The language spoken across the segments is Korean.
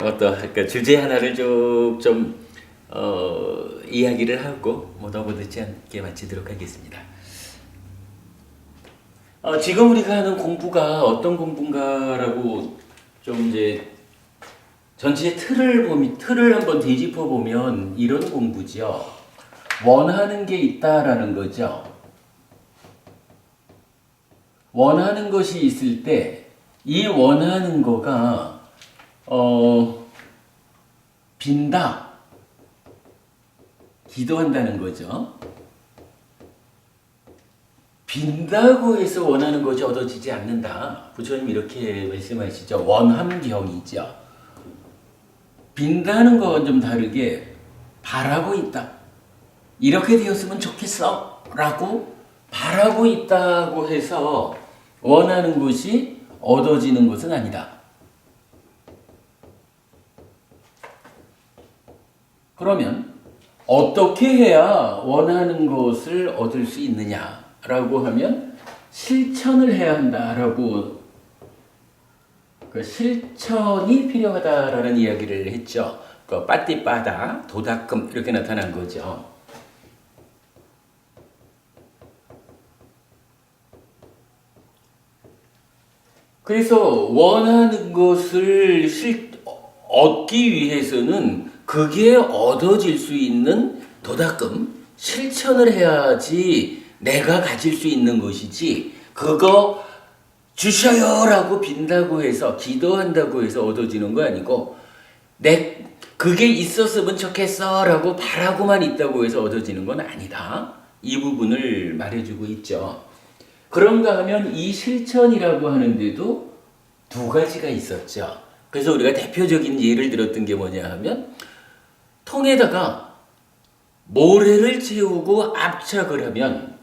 어떤 그러니까 주제 하나를 쭉 이야기를 하고 너무 늦지 않게 마치도록 하겠습니다. 지금 우리가 하는 공부가 어떤 공부인가라고 좀 이제 전체의 틀을 한번 뒤집어 보면 이런 공부죠. 원하는 게 있다라는 거죠. 원하는 것이 있을 때 이 원하는 거가 빈다, 기도한다는 거죠. 빈다고 해서 원하는 것이 얻어지지 않는다. 부처님 이렇게 말씀하시죠. 원함경이죠. 빈다는 거와 좀 다르게 바라고 있다. 이렇게 되었으면 좋겠어 라고 바라고 있다고 해서 원하는 것이 얻어지는 것은 아니다. 그러면 어떻게 해야 원하는 것을 얻을 수 있느냐라고 하면 실천을 해야 한다라고 그 실천이 필요하다라는 이야기를 했죠. 그 빠띠빠다 도닥금 이렇게 나타난 거죠. 그래서 원하는 것을 얻기 위해서는 그게 얻어질 수 있는 도닥금, 실천을 해야지 내가 가질 수 있는 것이지 그거 주셔요라고 빈다고 해서 기도한다고 해서 얻어지는 거 아니고 그게 있었으면 좋겠어라고 바라고만 있다고 해서 얻어지는 건 아니다. 이 부분을 말해주고 있죠. 그런가 하면 이 실천이라고 하는데도 두 가지가 있었죠. 그래서 우리가 대표적인 예를 들었던 게 뭐냐 하면 통에다가 모래를 채우고 압착을 하면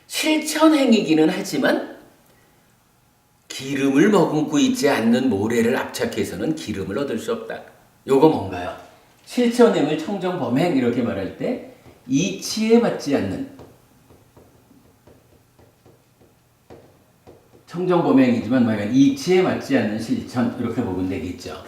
실천 행위기는 하지만 기름을 머금고 있지 않는 모래를 압착해서는 기름을 얻을 수 없다. 요거 뭔가요? 실천행을 청정범행 이렇게 말할 때 이치에 맞지 않는 청정범행이지만 만약 이치에 맞지 않는 실천 이렇게 보면 되겠죠.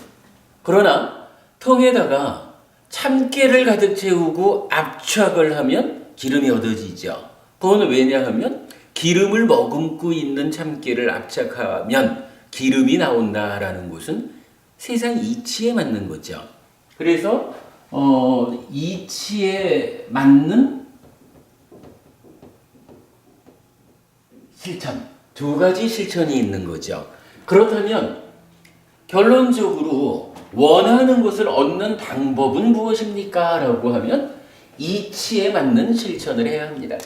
그러나 통에다가 참깨를 가득 채우고 압착을 하면 기름이 얻어지죠. 그거는 왜냐하면 기름을 머금고 있는 참깨를 압착하면 기름이 나온다라는 것은 세상 이치에 맞는 거죠. 그래서 이치에 맞는 실천 두 가지 실천이 있는 거죠. 그렇다면 결론적으로 원하는 것을 얻는 방법은 무엇입니까? 라고 하면 이치에 맞는 실천을 해야 합니다.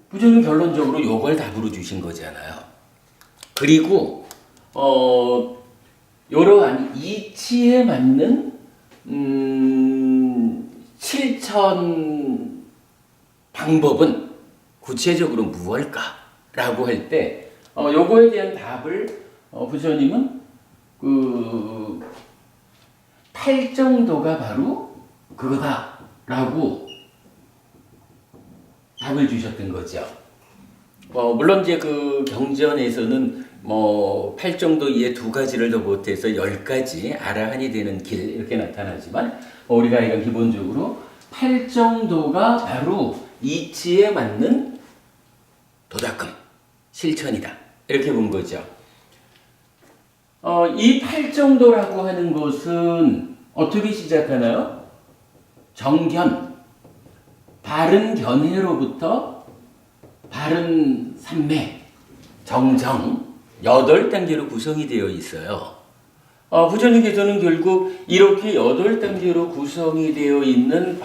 부처님 결론적으로 이걸 답으로 주신 거잖아요. 그리고 이러한 이치에 맞는 실천 방법은 구체적으로 무엇일까? 라고 할 때 요거에 대한 답을 부처님은 그 팔정도가 바로 그거다라고 답을 주셨던 거죠. 물론 이제 그 경전에서는 팔정도 이에 두 가지를 더 못해서 10가지 아라한이 되는 길 이렇게 나타나지만 우리가 이런 기본적으로 팔정도가 바로 이치에 맞는 도닥금 실천이다 이렇게 본 거죠. 이 팔정도라고 하는 것은 어떻게 시작하나요? 정견, 바른 견해로부터 바른 삼매, 정정 8단계로 구성이 되어 있어요. 부처님께서는 결국 이렇게 8단계로 구성이 되어 있는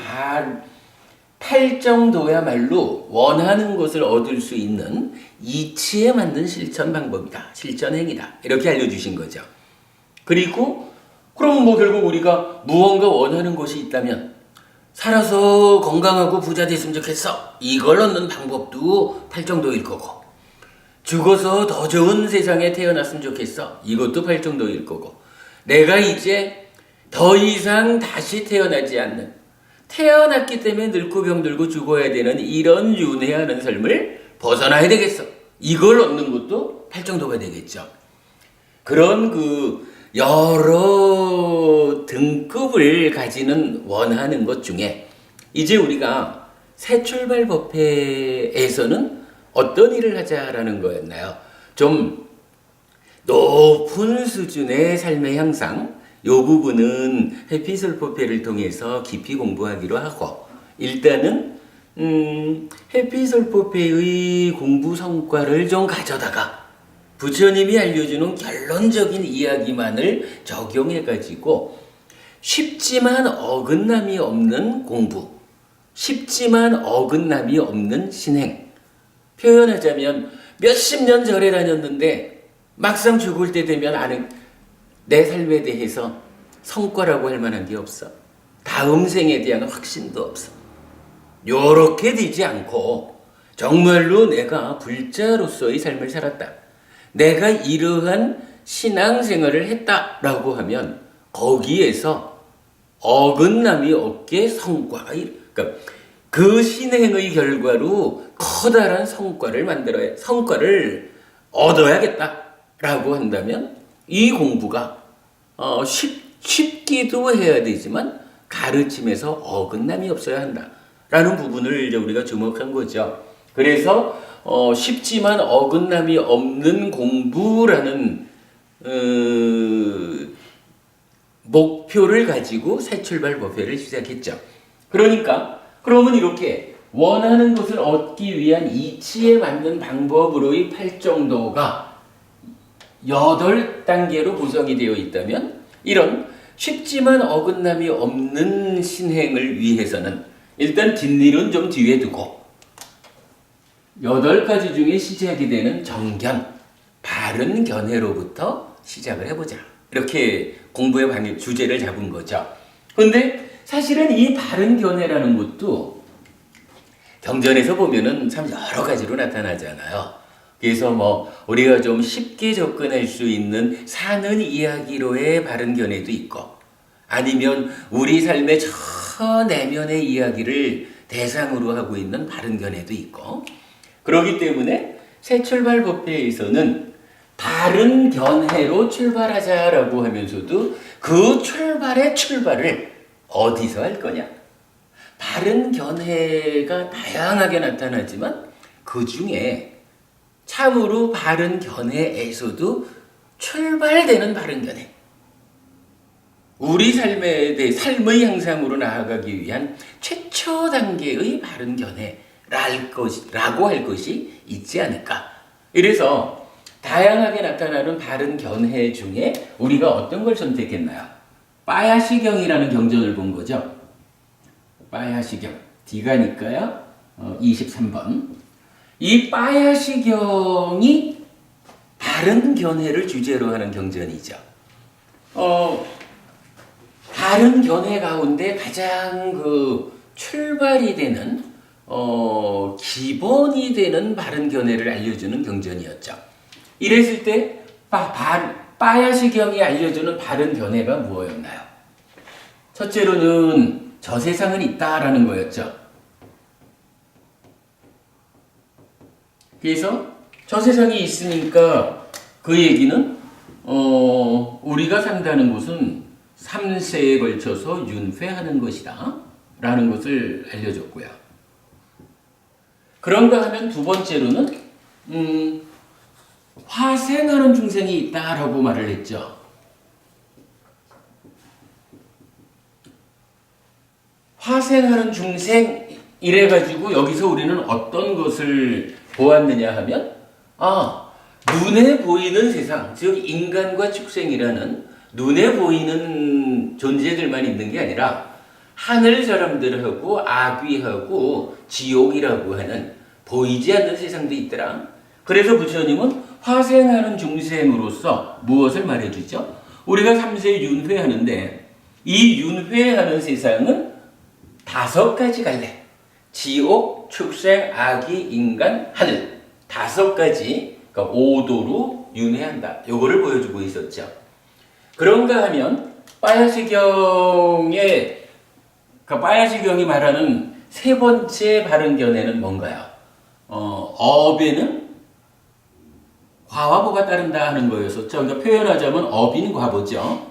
팔정도야말로 원하는 것을 얻을 수 있는 이치에 맞는 실천 방법이다. 실천 행위다. 이렇게 알려주신 거죠. 그리고 그럼 결국 우리가 무언가 원하는 것이 있다면 살아서 건강하고 부자 됐으면 좋겠어. 이걸 얻는 방법도 팔정도일 거고 죽어서 더 좋은 세상에 태어났으면 좋겠어. 이것도 팔정도일 거고 내가 이제 더 이상 다시 태어나지 않는 태어났기 때문에 늙고 병들고 죽어야 되는 이런 윤회하는 삶을 벗어나야 되겠어. 이걸 얻는 것도 팔정도가 되겠죠. 그런 여러 등급을 가지는 원하는 것 중에 이제 우리가 새 출발 법회에서는 어떤 일을 하자라는 거였나요? 좀 높은 수준의 삶의 향상, 요 부분은 해피솔 법회를 통해서 깊이 공부하기로 하고, 일단은 해피솔 법회의 공부 성과를 좀 가져다가 부처님이 알려주는 결론적인 이야기만을 적용해가지고 쉽지만 어긋남이 없는 공부, 쉽지만 어긋남이 없는 신행. 표현하자면 몇십 년 절에 다녔는데 막상 죽을 때 되면 내 삶에 대해서 성과라고 할 만한 게 없어. 다음 생에 대한 확신도 없어. 요렇게 되지 않고 정말로 내가 불자로서의 삶을 살았다. 내가 이러한 신앙생활을 했다라고 하면 거기에서 어긋남이 없게 성과가 그러니까 그 신행의 결과로 커다란 성과를 얻어야겠다라고 한다면 이 공부가 쉽기도 해야 되지만 가르침에서 어긋남이 없어야 한다라는 부분을 이제 우리가 주목한 거죠. 그래서 쉽지만 어긋남이 없는 공부라는 목표를 가지고 새 출발 법회를 시작했죠. 그러면 이렇게 원하는 것을 얻기 위한 이치에 맞는 방법으로의 팔정도가 8단계로 구성이 되어 있다면 이런 쉽지만 어긋남이 없는 신행을 위해서는 일단 뒷일은 좀 뒤에 두고 8가지 중에 시작이 되는 정견, 바른 견해로부터 시작을 해보자. 이렇게 공부의 방향, 주제를 잡은 거죠. 근데 사실은 이 바른 견해라는 것도 경전에서 보면은 참 여러 가지로 나타나잖아요. 그래서 우리가 좀 쉽게 접근할 수 있는 사는 이야기로의 바른 견해도 있고, 아니면 우리 삶의 저 내면의 이야기를 대상으로 하고 있는 바른 견해도 있고, 그렇기 때문에 새 출발 법회에서는 바른 견해로 출발하자라고 하면서도 그 출발을 어디서 할 거냐? 바른 견해가 다양하게 나타나지만 그 중에 참으로 바른 견해에서도 출발되는 바른 견해, 우리 삶의 향상으로 나아가기 위한 최초 단계의 바른 견해라고 할 것이 있지 않을까. 이래서 다양하게 나타나는 바른 견해 중에 우리가 어떤 걸 선택했나요? 빠야시경이라는 경전을 본 거죠. 빠야시경, D가니까요. 23번. 이 빠야시경이 바른 견해를 주제로 하는 경전이죠. 바른 견해 가운데 가장 출발이 되는 기본이 되는 바른 견해를 알려주는 경전이었죠. 이랬을 때 빠야시경이 알려주는 바른 견해가 무엇이었나요? 첫째로는 저 세상은 있다라는 거였죠. 그래서 저 세상이 있으니까 그 얘기는 우리가 산다는 곳은 3세에 걸쳐서 윤회하는 것이다 라는 것을 알려줬고요. 그런가 하면 두 번째로는 화생하는 중생이 있다라고 말을 했죠. 화생하는 중생 이래가지고 여기서 우리는 어떤 것을 보았느냐 하면 눈에 보이는 세상, 즉 인간과 축생이라는 눈에 보이는 존재들만 있는 게 아니라 하늘 사람들하고 아귀하고 지옥이라고 하는 보이지 않는 세상도 있더라. 그래서 부처님은 화생하는 중생으로서 무엇을 말해주죠? 우리가 3세 윤회하는데 이 윤회하는 세상은 5가지 갈래. 지옥, 축생, 아기, 인간, 하늘. 5가지, 그러니까 5도로 윤회한다. 요거를 보여주고 있었죠. 그런가 하면 빠야시경이 말하는 세 번째 바른 견해는 뭔가요? 업에는 과와 보가 따른다 하는 거였었죠. 그러니까 표현하자면 어빈 과보죠.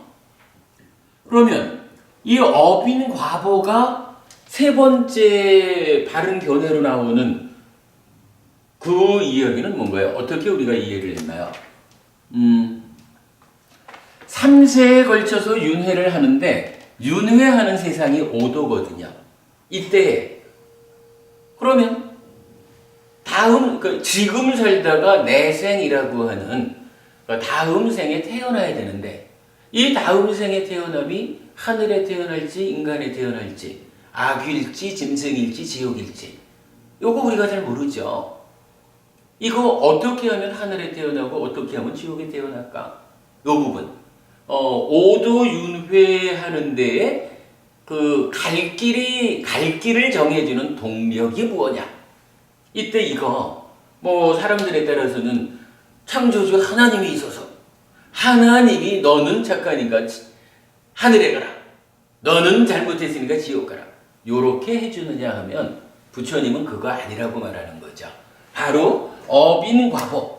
그러면 이 어빈 과보가 세 번째 바른 견해로 나오는 그 이야기는 뭔가요? 어떻게 우리가 이해를 했나요? 3세에 걸쳐서 윤회를 하는데 윤회하는 세상이 오도거든요. 이때 그러면 다음 지금 살다가 내생이라고 하는 다음 생에 태어나야 되는데 이 다음 생에 태어남이 하늘에 태어날지 인간에 태어날지 악일지 짐승일지 지옥일지 요거 우리가 잘 모르죠. 이거 어떻게 하면 하늘에 태어나고 어떻게 하면 지옥에 태어날까? 요 부분 오도윤회하는 데에 그 갈 길을 정해주는 동력이 무엇냐? 이때 이거 뭐 사람들에 따라서는 창조주 하나님이 있어서 하나님이 너는 착하니까 하늘에 가라. 너는 잘못했으니까 지옥 가라. 요렇게 해주느냐 하면 부처님은 그거 아니라고 말하는 거죠. 바로 업인과보.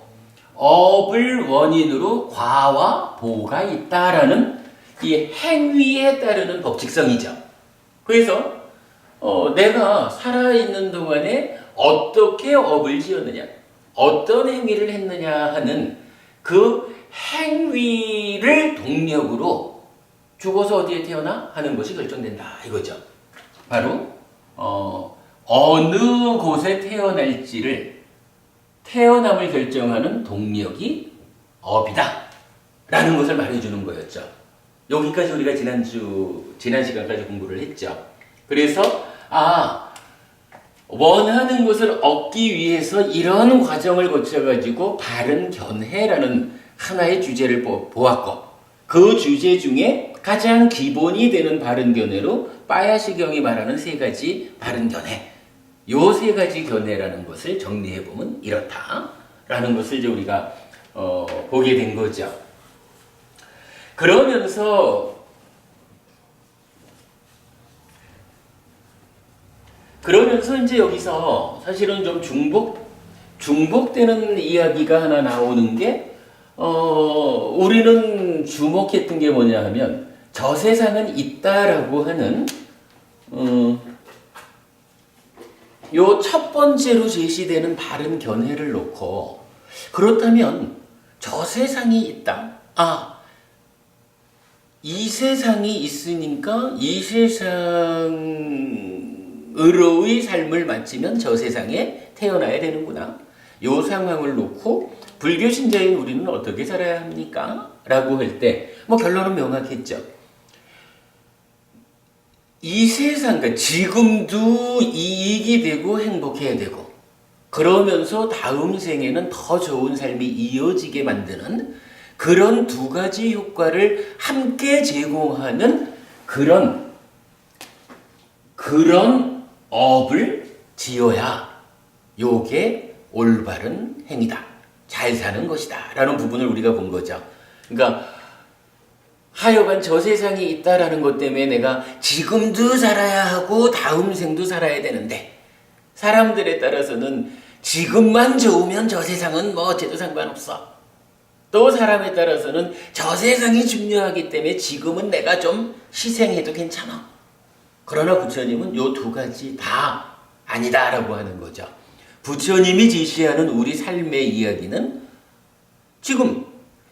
업을 원인으로 과와 보가 있다라는 이 행위에 따르는 법칙성이죠. 그래서 내가 살아있는 동안에 어떻게 업을 지었느냐, 어떤 행위를 했느냐 하는 그 행위를 동력으로 죽어서 어디에 태어나 하는 것이 결정된다 이거죠. 바로 어느 곳에 태어날지를 태어남을 결정하는 동력이 업이다 라는 것을 말해주는 거였죠. 여기까지 우리가 지난 시간까지 공부를 했죠. 그래서 원하는 것을 얻기 위해서 이런 과정을 거쳐가지고 바른 견해라는 하나의 주제를 보았고 그 주제 중에 가장 기본이 되는 바른 견해로 빠야시경이 말하는 세 가지 바른 견해 요 세 가지 견해라는 것을 정리해보면 이렇다라는 것을 이제 우리가 보게 된 거죠. 그러면서 이제 여기서 사실은 좀 중복되는 이야기가 하나 나오는 게 우리는 주목했던 게 뭐냐 하면 저 세상은 있다라고 하는 요 첫 번째로 제시되는 바른 견해를 놓고 그렇다면 저 세상이 있다. 이 세상이 있으니까 이 세상으로의 삶을 마치면 저 세상에 태어나야 되는구나. 요 상황을 놓고 불교 신자인 우리는 어떻게 살아야 합니까? 라고 할 때 결론은 명확했죠. 이 세상, 그러니까 지금도 이익이 되고 행복해야 되고 그러면서 다음 생에는 더 좋은 삶이 이어지게 만드는 그런 두 가지 효과를 함께 제공하는 그런 업을 지어야 요게 올바른 행위다. 잘 사는 것이다. 라는 부분을 우리가 본 거죠. 그러니까 하여간 저 세상이 있다라는 것 때문에 내가 지금도 살아야 하고 다음 생도 살아야 되는데 사람들에 따라서는 지금만 좋으면 저 세상은 어째도 상관없어. 또 사람에 따라서는 저 세상이 중요하기 때문에 지금은 내가 좀 희생해도 괜찮아. 그러나 부처님은 요 두 가지 다 아니다라고 하는 거죠. 부처님이 제시하는 우리 삶의 이야기는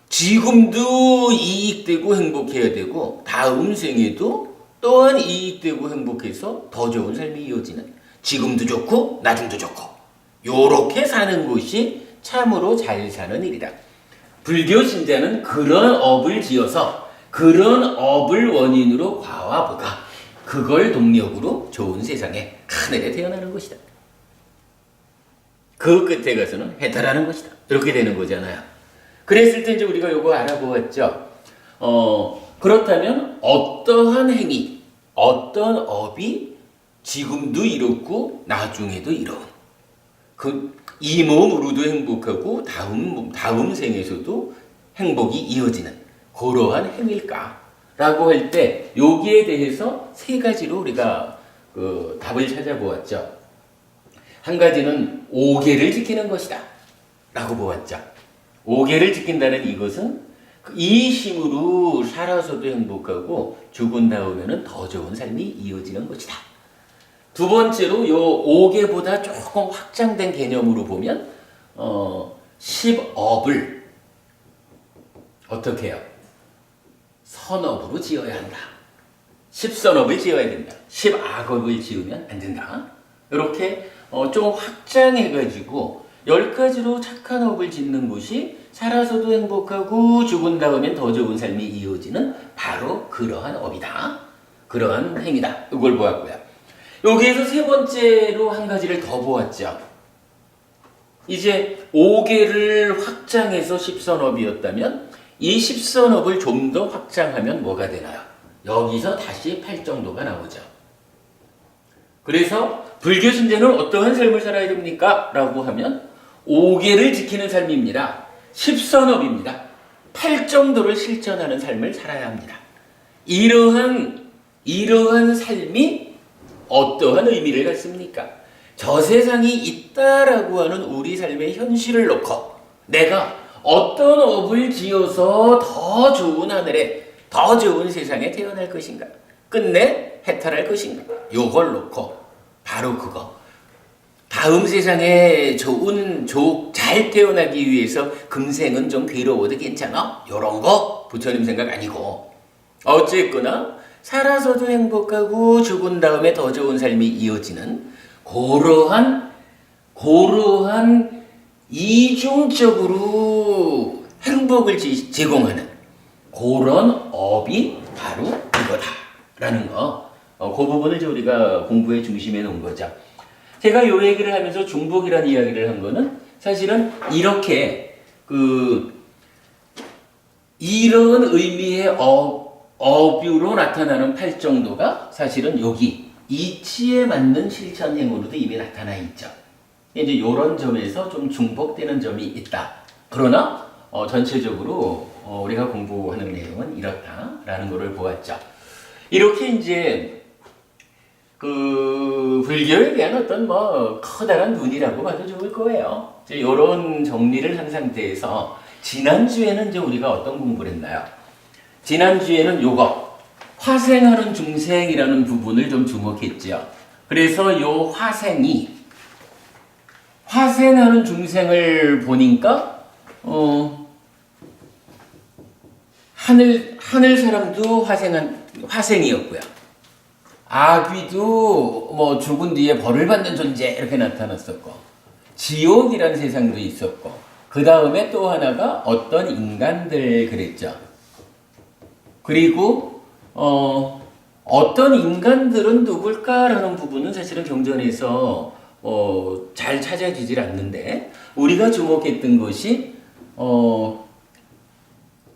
지금도 이익되고 행복해야 되고 다음 생에도 또한 이익되고 행복해서 더 좋은 삶이 이어지는 지금도 좋고 나중도 좋고 요렇게 사는 것이 참으로 잘 사는 일이다. 불교 신자는 그런 업을 지어서 그런 업을 원인으로 과와 보가 그걸 동력으로 좋은 세상에 하늘에 태어나는 것이다. 그 끝에 가서는 해탈하는 것이다. 이렇게 되는 거잖아요. 그랬을 때 이제 우리가 요거 알아보았죠. 그렇다면 어떠한 행위, 어떤 업이 지금도 이롭고 나중에도 이로운 이 몸으로도 행복하고 다음 생에서도 행복이 이어지는 그러한 행위일까라고 할 때 여기에 대해서 세 가지로 우리가 답을 찾아보았죠. 한 가지는 오계를 지키는 것이다 라고 보았죠. 오계를 지킨다는 이것은 이 힘으로 살아서도 행복하고 죽은 다음에는 더 좋은 삶이 이어지는 것이다. 두 번째로 요 오계보다 조금 확장된 개념으로 보면 10업을 어떻게 해요? 선업으로 지어야 한다. 10선업을 지어야 된다. 10악업을 지으면 안 된다. 이렇게 좀 확장해가지고 10가지로 착한 업을 짓는 것이 살아서도 행복하고 죽은 다음엔 더 좋은 삶이 이어지는 바로 그러한 업이다. 그러한 행위다. 이걸 보았고요. 여기에서 세 번째로 한 가지를 더 보았죠. 이제 5개를 확장해서 10선업이었다면 이 10선업을 좀 더 확장하면 뭐가 되나요? 여기서 다시 8정도가 나오죠. 그래서 불교 신자는 어떠한 삶을 살아야 됩니까? 라고 하면 5개를 지키는 삶입니다. 10선업입니다. 8정도를 실천하는 삶을 살아야 합니다. 이러한 삶이 어떠한 의미를 갖습니까? 저 세상이 있다라고 하는 우리 삶의 현실을 놓고 내가 어떤 업을 지어서 더 좋은 하늘에 더 좋은 세상에 태어날 것인가? 끝내 해탈할 것인가? 요걸 놓고 바로 그거. 다음 세상에 잘 태어나기 위해서 금생은 좀 괴로워도 괜찮아? 요런 거 부처님 생각 아니고 어쨌거나 살아서도 행복하고 죽은 다음에 더 좋은 삶이 이어지는 그러한 이중적으로 행복을 제공하는 그런 업이 바로 이거다라는 거. 그 부분을 이제 우리가 공부의 중심에 놓은 거죠. 제가 요 얘기를 하면서 중복이라는 이야기를 한 거는 사실은 이렇게 이런 의미의 업으로 나타나는 8정도가 사실은 여기 이치에 맞는 실천행으로도 이미 나타나 있죠. 이제 이런 점에서 좀 중복되는 점이 있다. 그러나 전체적으로 우리가 공부하는 내용은 이렇다라는 것을 보았죠. 이렇게 이제 불교에 대한 어떤 커다란 눈이라고 봐도 좋을 거예요. 이제 이런 정리를 한 상태에서 지난주에는 이제 우리가 어떤 공부를 했나요? 지난주에는 요거 화생하는 중생이라는 부분을 좀 주목했죠. 그래서 요 화생하는 중생을 보니까 하늘 사람도 화생이었고요. 아귀도 죽은 뒤에 벌을 받는 존재 이렇게 나타났었고, 지옥이라는 세상도 있었고, 그 다음에 또 하나가 어떤 인간들 그랬죠. 그리고 어떤 인간들은 누굴까라는 부분은 사실은 경전에서 잘 찾아지질 않는데, 우리가 주목했던 것이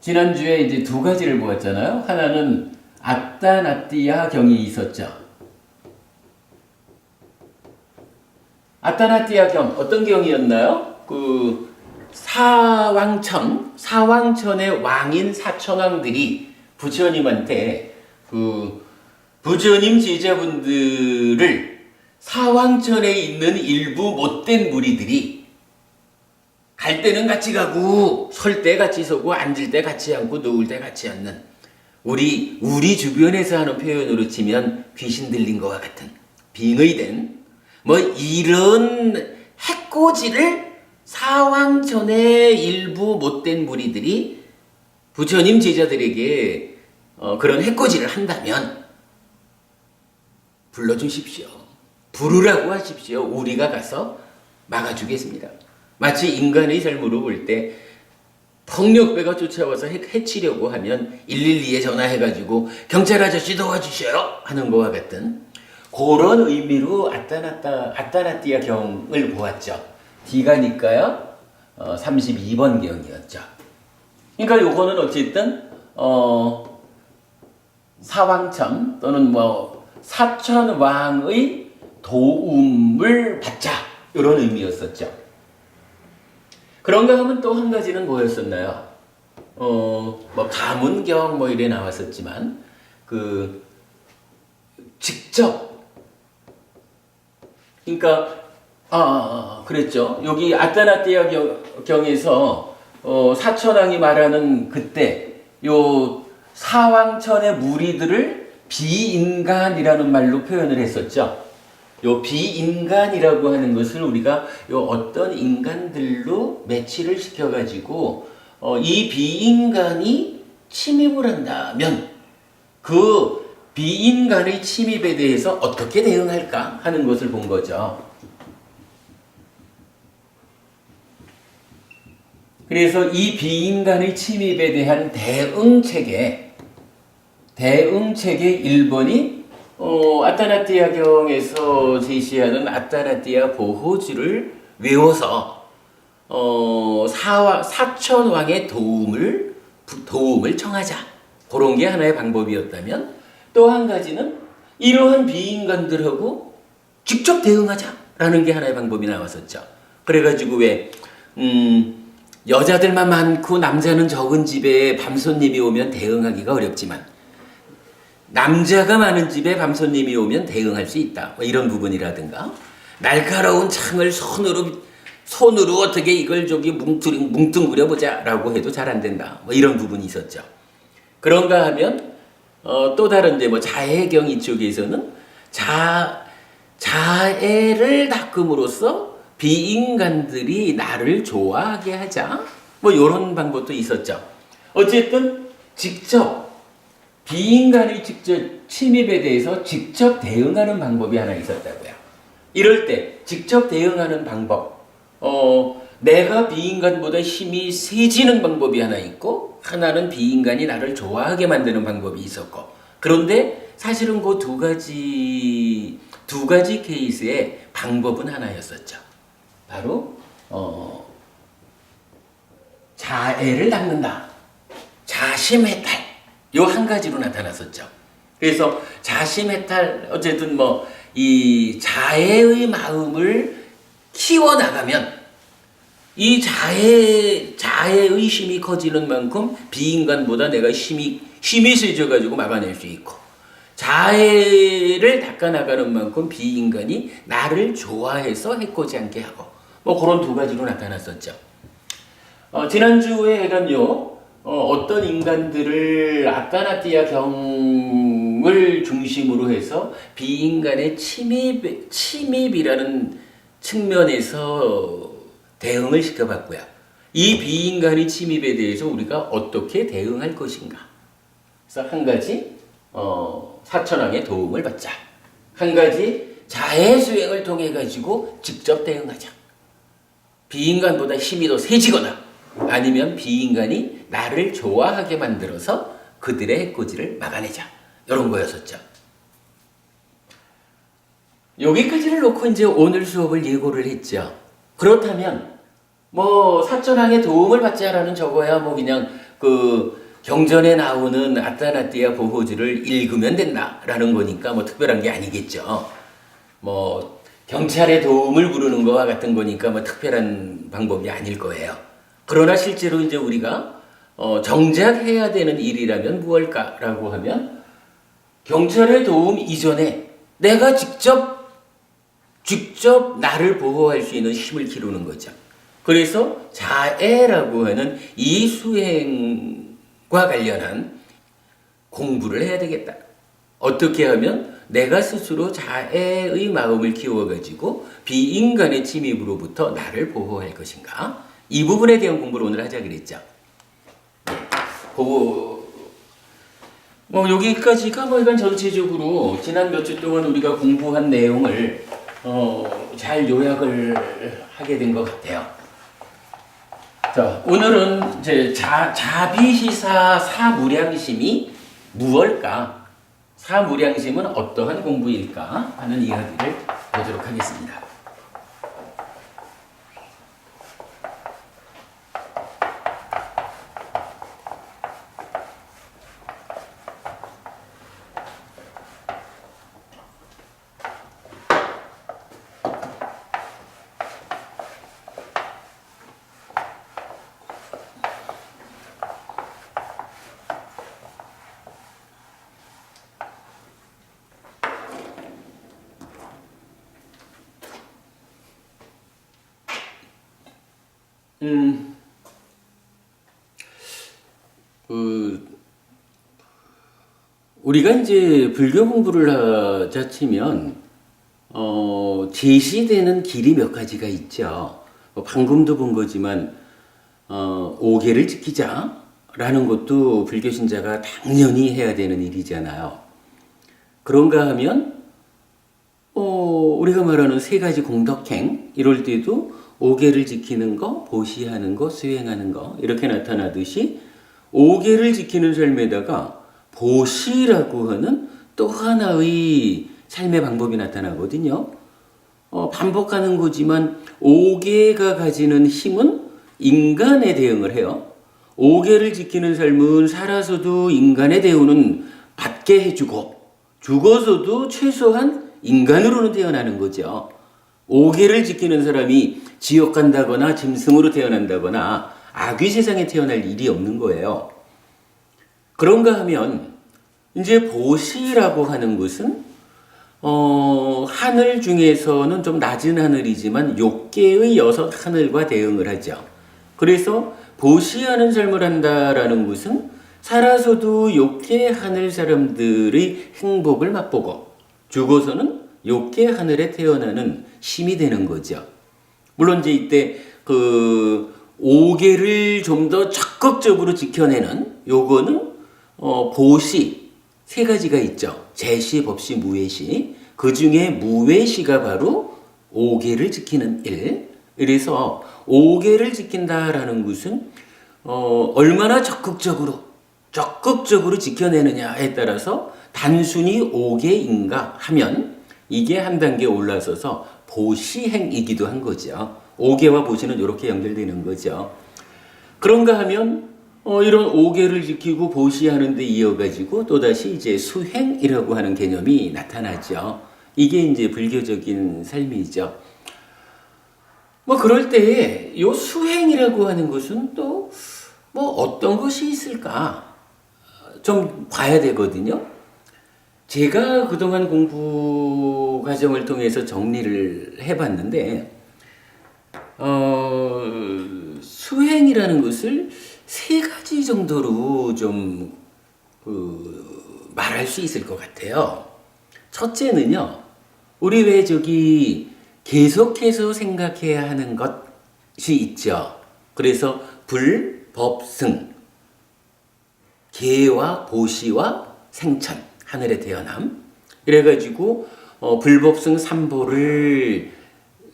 지난주에 이제 두 가지를 보았잖아요. 하나는 아따나띠아 경이 있었죠. 아따나띠아 경 어떤 경이었나요? 사왕천의 왕인 사천왕들이 부처님한테 부처님 제자분들을 사왕천에 있는 일부 못된 무리들이 갈 때는 같이 가고 설 때 같이 서고 앉을 때 같이 앉고 누울 때 같이 앉는 우리 주변에서 하는 표현으로 치면 귀신 들린 것과 같은 빙의된 이런 해코지를 사왕천의 일부 못된 무리들이 부처님 제자들에게 그런 해코지를 한다면 불러주십시오. 부르라고 하십시오. 우리가 가서 막아주겠습니다. 마치 인간의 삶으로 볼 때 폭력배가 쫓아와서 해치려고 하면 112에 전화해가지고 경찰 아저씨 도와주셔요 하는 것과 같은 그런 의미로 아따나띠아 경을 보았죠. D가니까요 32번 경이었죠. 그러니까 요거는 어쨌든 사왕천 또는 사천왕의 도움을 받자 이런 의미였었죠. 그런가 하면 또 한 가지는 뭐였었나요? 가문경 이래 나왔었지만 직접 그러니까 그랬죠. 여기 아따나띠아 경에서 사천왕이 말하는 그때 요 사왕천의 무리들을 비인간이라는 말로 표현을 했었죠. 요 비인간이라고 하는 것을 우리가 요 어떤 인간들로 매치를 시켜가지고 이 비인간이 침입을 한다면 그 비인간의 침입에 대해서 어떻게 대응할까 하는 것을 본 거죠. 그래서 이 비인간의 침입에 대한 대응책의 1번이 아타나티아경에서 제시하는 아타나티아 보호주를 외워서 사천왕의 도움을 청하자. 그런 게 하나의 방법이었다면 또 한 가지는 이러한 비인간들하고 직접 대응하자라는 게 하나의 방법이 나왔었죠. 그래가지고 왜 여자들만 많고 남자는 적은 집에 밤손님이 오면 대응하기가 어렵지만 남자가 많은 집에 밤손님이 오면 대응할 수 있다. 뭐 이런 부분이라든가 날카로운 창을 손으로 어떻게 이걸 뭉뚱그려 보자라고 해도 잘 안 된다. 뭐 이런 부분이 있었죠. 그런가 하면 또 다른데 뭐 자해경 이쪽에서는 자해를 닦음으로써 비인간들이 나를 좋아하게 하자. 뭐 이런 방법도 있었죠. 어쨌든 비인간의 직접 침입에 대해서 직접 대응하는 방법이 하나 있었다고요. 이럴 때 직접 대응하는 방법, 내가 비인간보다 힘이 세지는 방법이 하나 있고 하나는 비인간이 나를 좋아하게 만드는 방법이 있었고 그런데 사실은 그 두 가지 케이스의 방법은 하나였었죠. 바로 자애를 닦는다. 자심해탈. 요 한 가지로 나타났었죠. 그래서 자심해탈 어쨌든 뭐 이 자애의 마음을 키워나가면 이 자애의 힘이 커지는 만큼 비인간보다 내가 힘이 세져가지고 막아낼 수 있고 자애를 닦아나가는 만큼 비인간이 나를 좋아해서 해코지 않게 하고 뭐 그런 두 가지로 나타났었죠. 지난주에는요 어떤 인간들을 아타나티아 경을 중심으로 해서 비인간의 침입이라는 측면에서 대응을 시켜봤고요. 이 비인간의 침입에 대해서 우리가 어떻게 대응할 것인가. 그래서 한 가지 사천왕의 도움을 받자. 한 가지 자해 수행을 통해 가지고 직접 대응하자. 비인간보다 힘이 더 세지거나 아니면 비인간이 나를 좋아하게 만들어서 그들의 해코지를 막아내자. 이런 거였었죠. 여기까지를 놓고 이제 오늘 수업을 예고를 했죠. 그렇다면 뭐 사천왕의 도움을 받자라는 적어야 뭐 그냥 그 경전에 나오는 아타나티아 보호주를 읽으면 된다라는 거니까 뭐 특별한 게 아니겠죠. 뭐 경찰의 도움을 부르는 거와 같은 거니까 뭐 특별한 방법이 아닐 거예요. 그러나 실제로 이제 우리가 정작 해야 되는 일이라면 무엇일까라고 하면 경찰의 도움 이전에 내가 직접 나를 보호할 수 있는 힘을 기르는 거죠. 그래서 자애라고 하는 이 수행과 관련한 공부를 해야 되겠다. 어떻게 하면 내가 스스로 자애의 마음을 키워가지고 비인간의 침입으로부터 나를 보호할 것인가? 이 부분에 대한 공부를 오늘 하자 그랬죠. 뭐 여기까지가 뭐 이건 전체적으로 지난 몇 주 동안 우리가 공부한 내용을 잘 요약을 하게 된 것 같아요. 자, 오늘은 이제 자비시사 사무량심이 무엇일까? 사무량심은 어떠한 공부일까? 하는 이야기를 보도록 하겠습니다. 우리가 이제 불교 공부를 하자 치면 제시되는 길이 몇 가지가 있죠. 방금도 본 거지만 오계를 지키자라는 것도 불교 신자가 당연히 해야 되는 일이잖아요. 그런가 하면 우리가 말하는 세 가지 공덕행 이럴 때도 오계를 지키는 거, 보시하는 거, 수행하는 거 이렇게 나타나듯이 오계를 지키는 삶에다가 보시라고 하는 또 하나의 삶의 방법이 나타나거든요. 반복하는 거지만 오계가 가지는 힘은 인간에 대응을 해요. 오계를 지키는 삶은 살아서도 인간의 대우는 받게 해주고 죽어서도 최소한 인간으로는 태어나는 거죠. 오계를 지키는 사람이 지옥 간다거나 짐승으로 태어난다거나 악귀 세상에 태어날 일이 없는 거예요. 그런가 하면 이제 보시라고 하는 것은 하늘 중에서는 좀 낮은 하늘이지만 욕계의 여섯 하늘과 대응을 하죠. 그래서 보시하는 삶을 한다라는 것은 살아서도 욕계 하늘 사람들의 행복을 맛보고 죽어서는 욕계 하늘에 태어나는 힘이 되는 거죠. 물론 이제 이때 그 오계를 좀 더 적극적으로 지켜내는 요거는 보시 세 가지가 있죠. 제시, 법시, 무외시. 그 중에 무외시가 바로 오계를 지키는 일. 그래서 오계를 지킨다라는 것은 얼마나 적극적으로 지켜내느냐에 따라서 단순히 오계인가 하면 이게 한 단계 올라서서 보시행이기도 한 거죠. 오계와 보시는 이렇게 연결되는 거죠. 그런가 하면 이런 오계를 지키고 보시하는 데 이어가지고 또다시 이제 수행이라고 하는 개념이 나타나죠. 이게 이제 불교적인 삶이죠. 그럴 때에 이 수행이라고 하는 것은 또 어떤 것이 있을까 좀 봐야 되거든요. 제가 그동안 공부 과정을 통해서 정리를 해봤는데 수행이라는 것을 세 가지 정도로 좀 말할 수 있을 것 같아요. 첫째는요, 우리 왜 계속해서 생각해야 하는 것이 있죠. 그래서 불, 법, 승, 계와 보시와 생천, 하늘의 태어남. 이래가지고 불법승 삼보를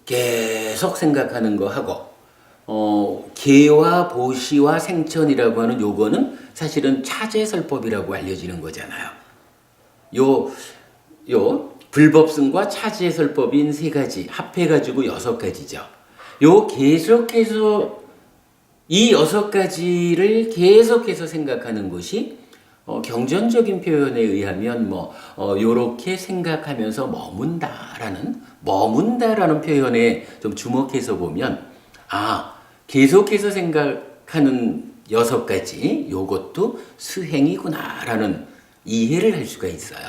계속 생각하는 거 하고 계와 보시와 생천이라고 하는 요거는 사실은 차제설법이라고 알려지는 거잖아요. 요 불법승과 차제설법인 세 가지 합해가지고 여섯 가지죠. 요 계속해서 이 여섯 가지를 계속해서 생각하는 것이 경전적인 표현에 의하면 요렇게 생각하면서 머문다라는 표현에 좀 주목해서 보면 계속해서 생각하는 여섯 가지 요것도 수행이구나라는 이해를 할 수가 있어요.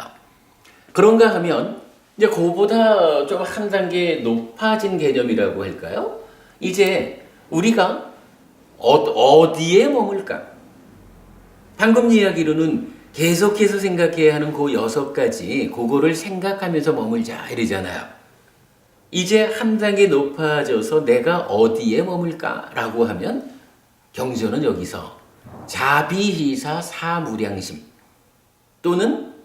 그런가 하면 이제 그보다 좀 한 단계 높아진 개념이라고 할까요? 이제 우리가 어디에 머물까? 방금 이야기로는 계속해서 생각해야 하는 그 여섯 가지, 그거를 생각하면서 머물자 이러잖아요. 이제 한 단계 높아져서 내가 어디에 머물까라고 하면 경전은 여기서 자비희사 사무량심 또는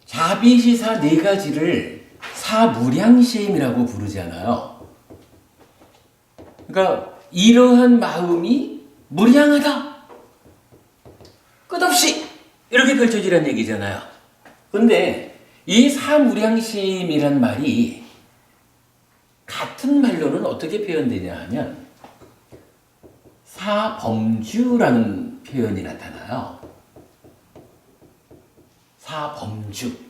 자비시사 네 가지를 사무량심이라고 부르잖아요. 그러니까 이러한 마음이 무량하다. 끝없이 이렇게 펼쳐지라는 얘기잖아요. 근데 이 사무량심이란 말이 같은 말로는 어떻게 표현되냐 하면 사범주라는 표현이 나타나요. 사범주.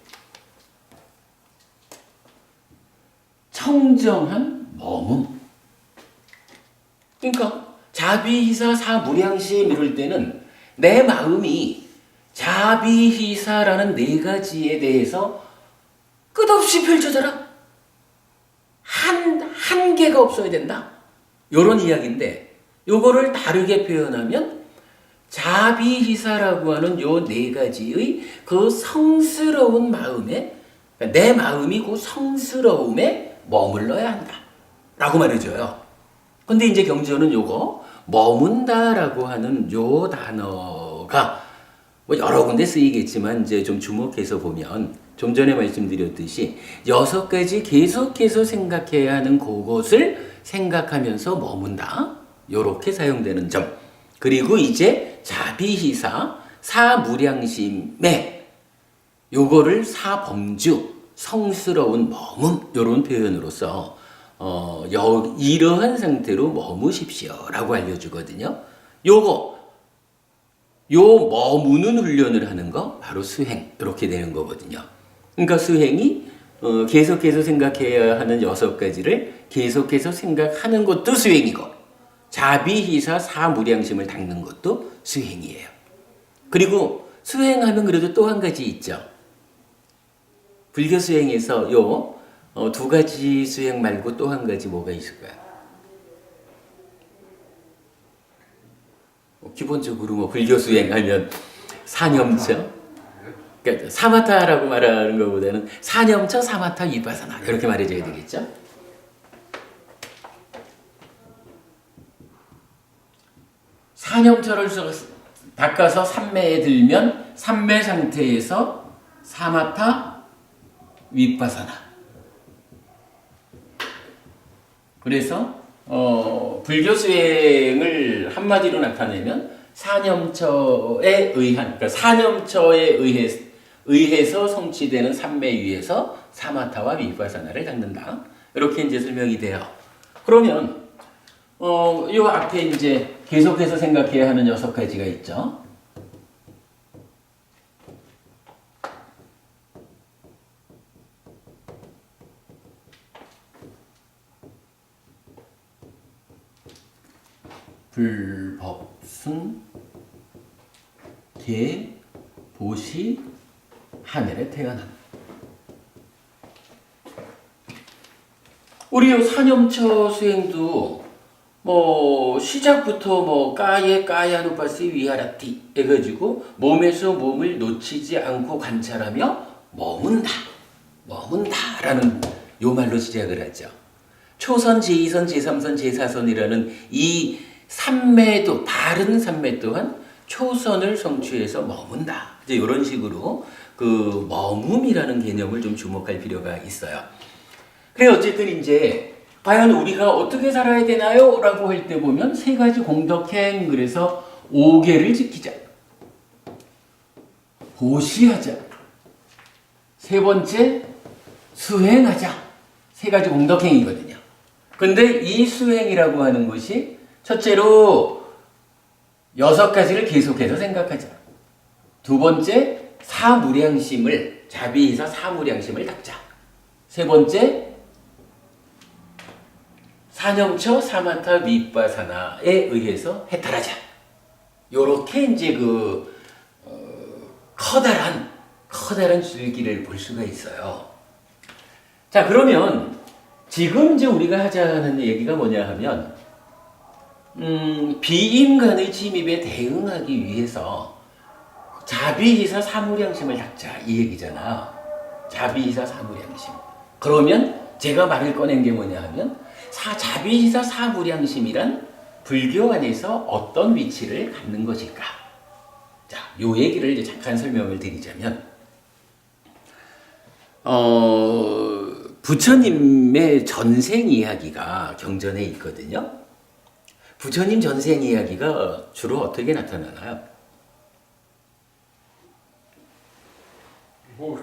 청정한 머문. 그러니까 자비희사 사무량심 이럴 때는 내 마음이 자비희사라는 네 가지에 대해서 끝없이 펼쳐져라. 한 개가 없어야 된다. 요런 이야기인데 요거를 다르게 표현하면 자비희사라고 하는 요 네 가지의 그 성스러운 마음에 내 마음이 그 성스러움에 머물러야 한다. 라고 말해줘요. 근데 이제 경전은 요거 머문다라고 하는 요 단어가 뭐 여러 군데 쓰이겠지만 이제 좀 주목해서 보면 좀 전에 말씀드렸듯이 6가지 계속해서 생각해야 하는 그것을 생각하면서 머문다. 요렇게 사용되는 점. 그리고 이제 자비희사, 사무량심에 요거를 사범주, 성스러운 머문 요런 표현으로서 이러한 상태로 머무십시오라고 알려주거든요. 요거 요 머무는 훈련을 하는 거 바로 수행 이렇게 되는 거거든요. 그러니까 수행이 계속해서 생각해야 하는 6가지를 계속해서 생각하는 것도 수행이고 자비희사 사무량심을 닦는 것도 수행이에요. 그리고 수행하면 그래도 또 한 가지 있죠. 불교 수행에서 요 2가지 수행 말고 또 한 가지 뭐가 있을까요? 기본적으로 뭐 불교 수행하면 사념처, 그러니까 사마타라고 말하는 것보다는 사념처, 사마타, 위파사나 이렇게 말해줘야 되겠죠. 사념처를 닦아서 삼매에 들면 삼매 상태에서 사마타, 위파사나. 그래서 불교 수행을 한마디로 나타내면 사념처에 의한, 그러니까 사념처에 의해서 성취되는 삼매 위에서 사마타와 위파사나를 닦는다. 이렇게 이제 설명이 돼요. 그러면 요 앞에 이제 계속해서 생각해야 하는 6가지가 있죠. 불법순, 개, 보시, 하늘에 태어남. 우리 요 사념처 수행도 뭐 시작부터 뭐 까야누파시 위하라티 해가지고 몸에서 몸을 놓치지 않고 관찰하며 머문다라는 요 말로 시작을 하죠. 초선, 제2선, 제3선, 제4선이라는 이 삼매도 바른 삼매 또한 초선을 성취해서 머문다. 이제 이런 식으로 그 머문이라는 개념을 좀 주목할 필요가 있어요. 그래 어쨌든 이제 과연 우리가 어떻게 살아야 되나요? 라고 할 때 보면 3가지 공덕행, 그래서 5개를 지키자. 보시하자. 3번째 수행하자. 3가지 공덕행이거든요. 근데 이 수행이라고 하는 것이 첫째로 6가지를 계속해서 생각하자. 2번째 사무량심을, 자비희사 사무량심을 닦자. 3번째 사념처 사마타 위파사나에 의해서 해탈하자. 요렇게 이제 그 커다란 줄기를 볼 수가 있어요. 자, 그러면 지금 이제 우리가 하자는 얘기가 뭐냐 하면 비인간의 침입에 대응하기 위해서 자비희사 사무량심을 닦자 이 얘기잖아. 자비희사 사무량심. 그러면 제가 말을 꺼낸 게 뭐냐 하면 자비희사 사무량심이란 불교 안에서 어떤 위치를 갖는 것일까? 자, 요 얘기를 이제 잠깐 설명을 드리자면 부처님의 전생 이야기가 경전에 있거든요. 부처님 전생 이야기가 주로 어떻게 나타나나요? 뭐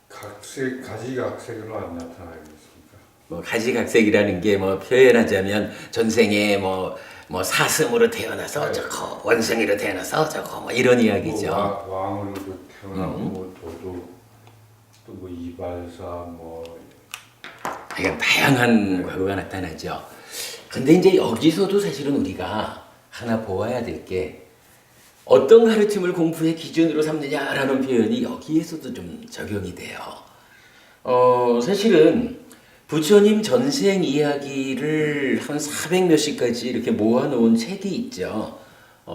가지각색으로 안 나타나겠습니까? 뭐 가지각색이라는 게 뭐 표현하자면 전생에 뭐 사슴으로 태어나서 저거 원숭이로 태어나서 저거 뭐 이런 이야기죠. 왕으로도 태어나고 뭐 도둑 또 뭐 이발사 뭐 그냥 다양한 과거가 나타나죠. 근데 이제 여기서도 사실은 우리가 하나 보아야 될 게 어떤 가르침을 공부의 기준으로 삼느냐라는 표현이 여기에서도 좀 적용이 돼요. 사실은 부처님 전생 이야기를 한 400몇십 가지 이렇게 모아놓은 책이 있죠.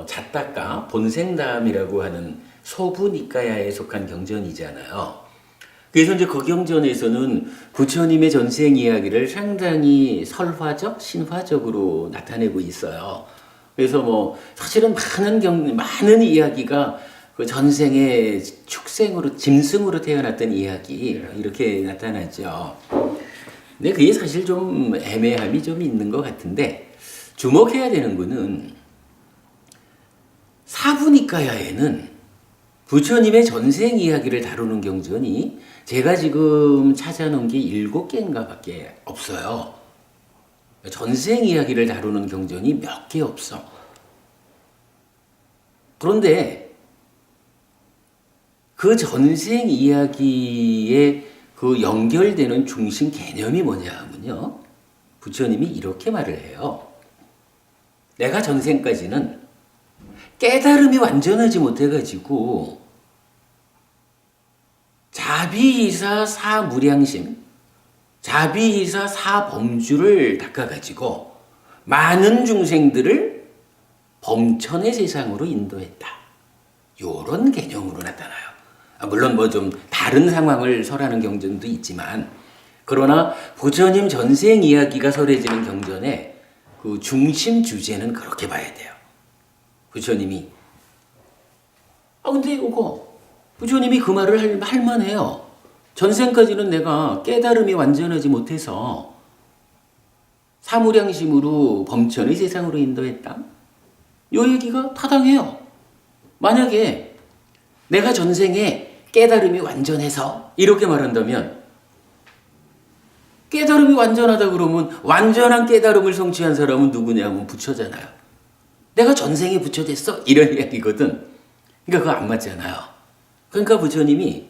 자타카 본생담이라고 하는 소부니까야에 속한 경전이잖아요. 그래서 이제 그 경전에서는 부처님의 전생 이야기를 상당히 설화적, 신화적으로 나타내고 있어요. 그래서 뭐 사실은 많은 이야기가 그 전생에 축생으로 짐승으로 태어났던 이야기 이렇게 나타나죠. 근데 그게 사실 좀 애매함이 좀 있는 것 같은데 주목해야 되는 거는 사부니까야에는 부처님의 전생 이야기를 다루는 경전이 제가 지금 찾아놓은 게 7개인가 밖에 없어요. 전생 이야기를 다루는 경전이 몇 개 없어. 그런데 그 전생 이야기에 그 연결되는 중심 개념이 뭐냐 하면요. 부처님이 이렇게 말을 해요. 내가 전생까지는 깨달음이 완전하지 못해가지고 자비이사 사무량심, 자비이사 사범주를 닦아가지고 많은 중생들을 범천의 세상으로 인도했다. 요런 개념으로 나타나요. 물론 뭐 좀 다른 상황을 설하는 경전도 있지만 그러나 부처님 전생 이야기가 설해지는 경전의 그 중심 주제는 그렇게 봐야 돼요. 부처님이 근데 이거 부처님이 그 말을 할 만해요. 전생까지는 내가 깨달음이 완전하지 못해서 사무량심으로 범천의 세상으로 인도했다. 요 얘기가 타당해요. 만약에 내가 전생에 깨달음이 완전해서 이렇게 말한다면 깨달음이 완전하다 그러면 완전한 깨달음을 성취한 사람은 누구냐면 부처잖아요. 내가 전생에 부처 됐어? 이런 이야기거든. 그러니까 그거 안 맞잖아요. 그러니까 부처님이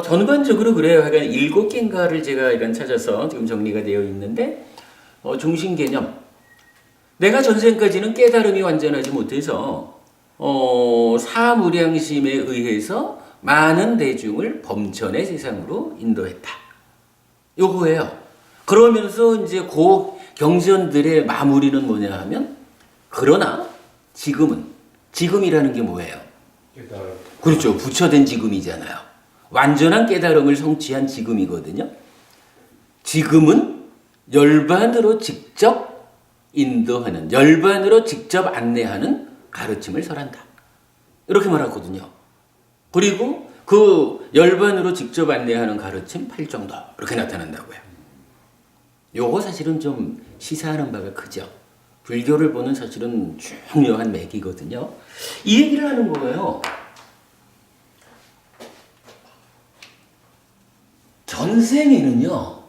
전반적으로 그래요. 하여간 7개인가를 제가 이런 찾아서 지금 정리가 되어 있는데 중심 개념. 내가 전생까지는 깨달음이 완전하지 못해서 사무량심에 의해서 많은 대중을 범천의 세상으로 인도했다. 요거예요. 그러면서 이제 그 경전들의 마무리는 뭐냐 하면 그러나 지금이라는 게 뭐예요? 깨달음. 그렇죠. 부처된 지금이잖아요. 완전한 깨달음을 성취한 지금이거든요. 지금은 열반으로 직접 인도하는, 열반으로 직접 안내하는 가르침을 설한다. 이렇게 말하거든요. 그리고 그 열반으로 직접 안내하는 가르침 8정도 이렇게 나타난다고요. 요거 사실은 좀 시사하는 바가 크죠. 불교를 보는 사실은 중요한 맥이거든요. 이 얘기를 하는 거예요. 전생에는요,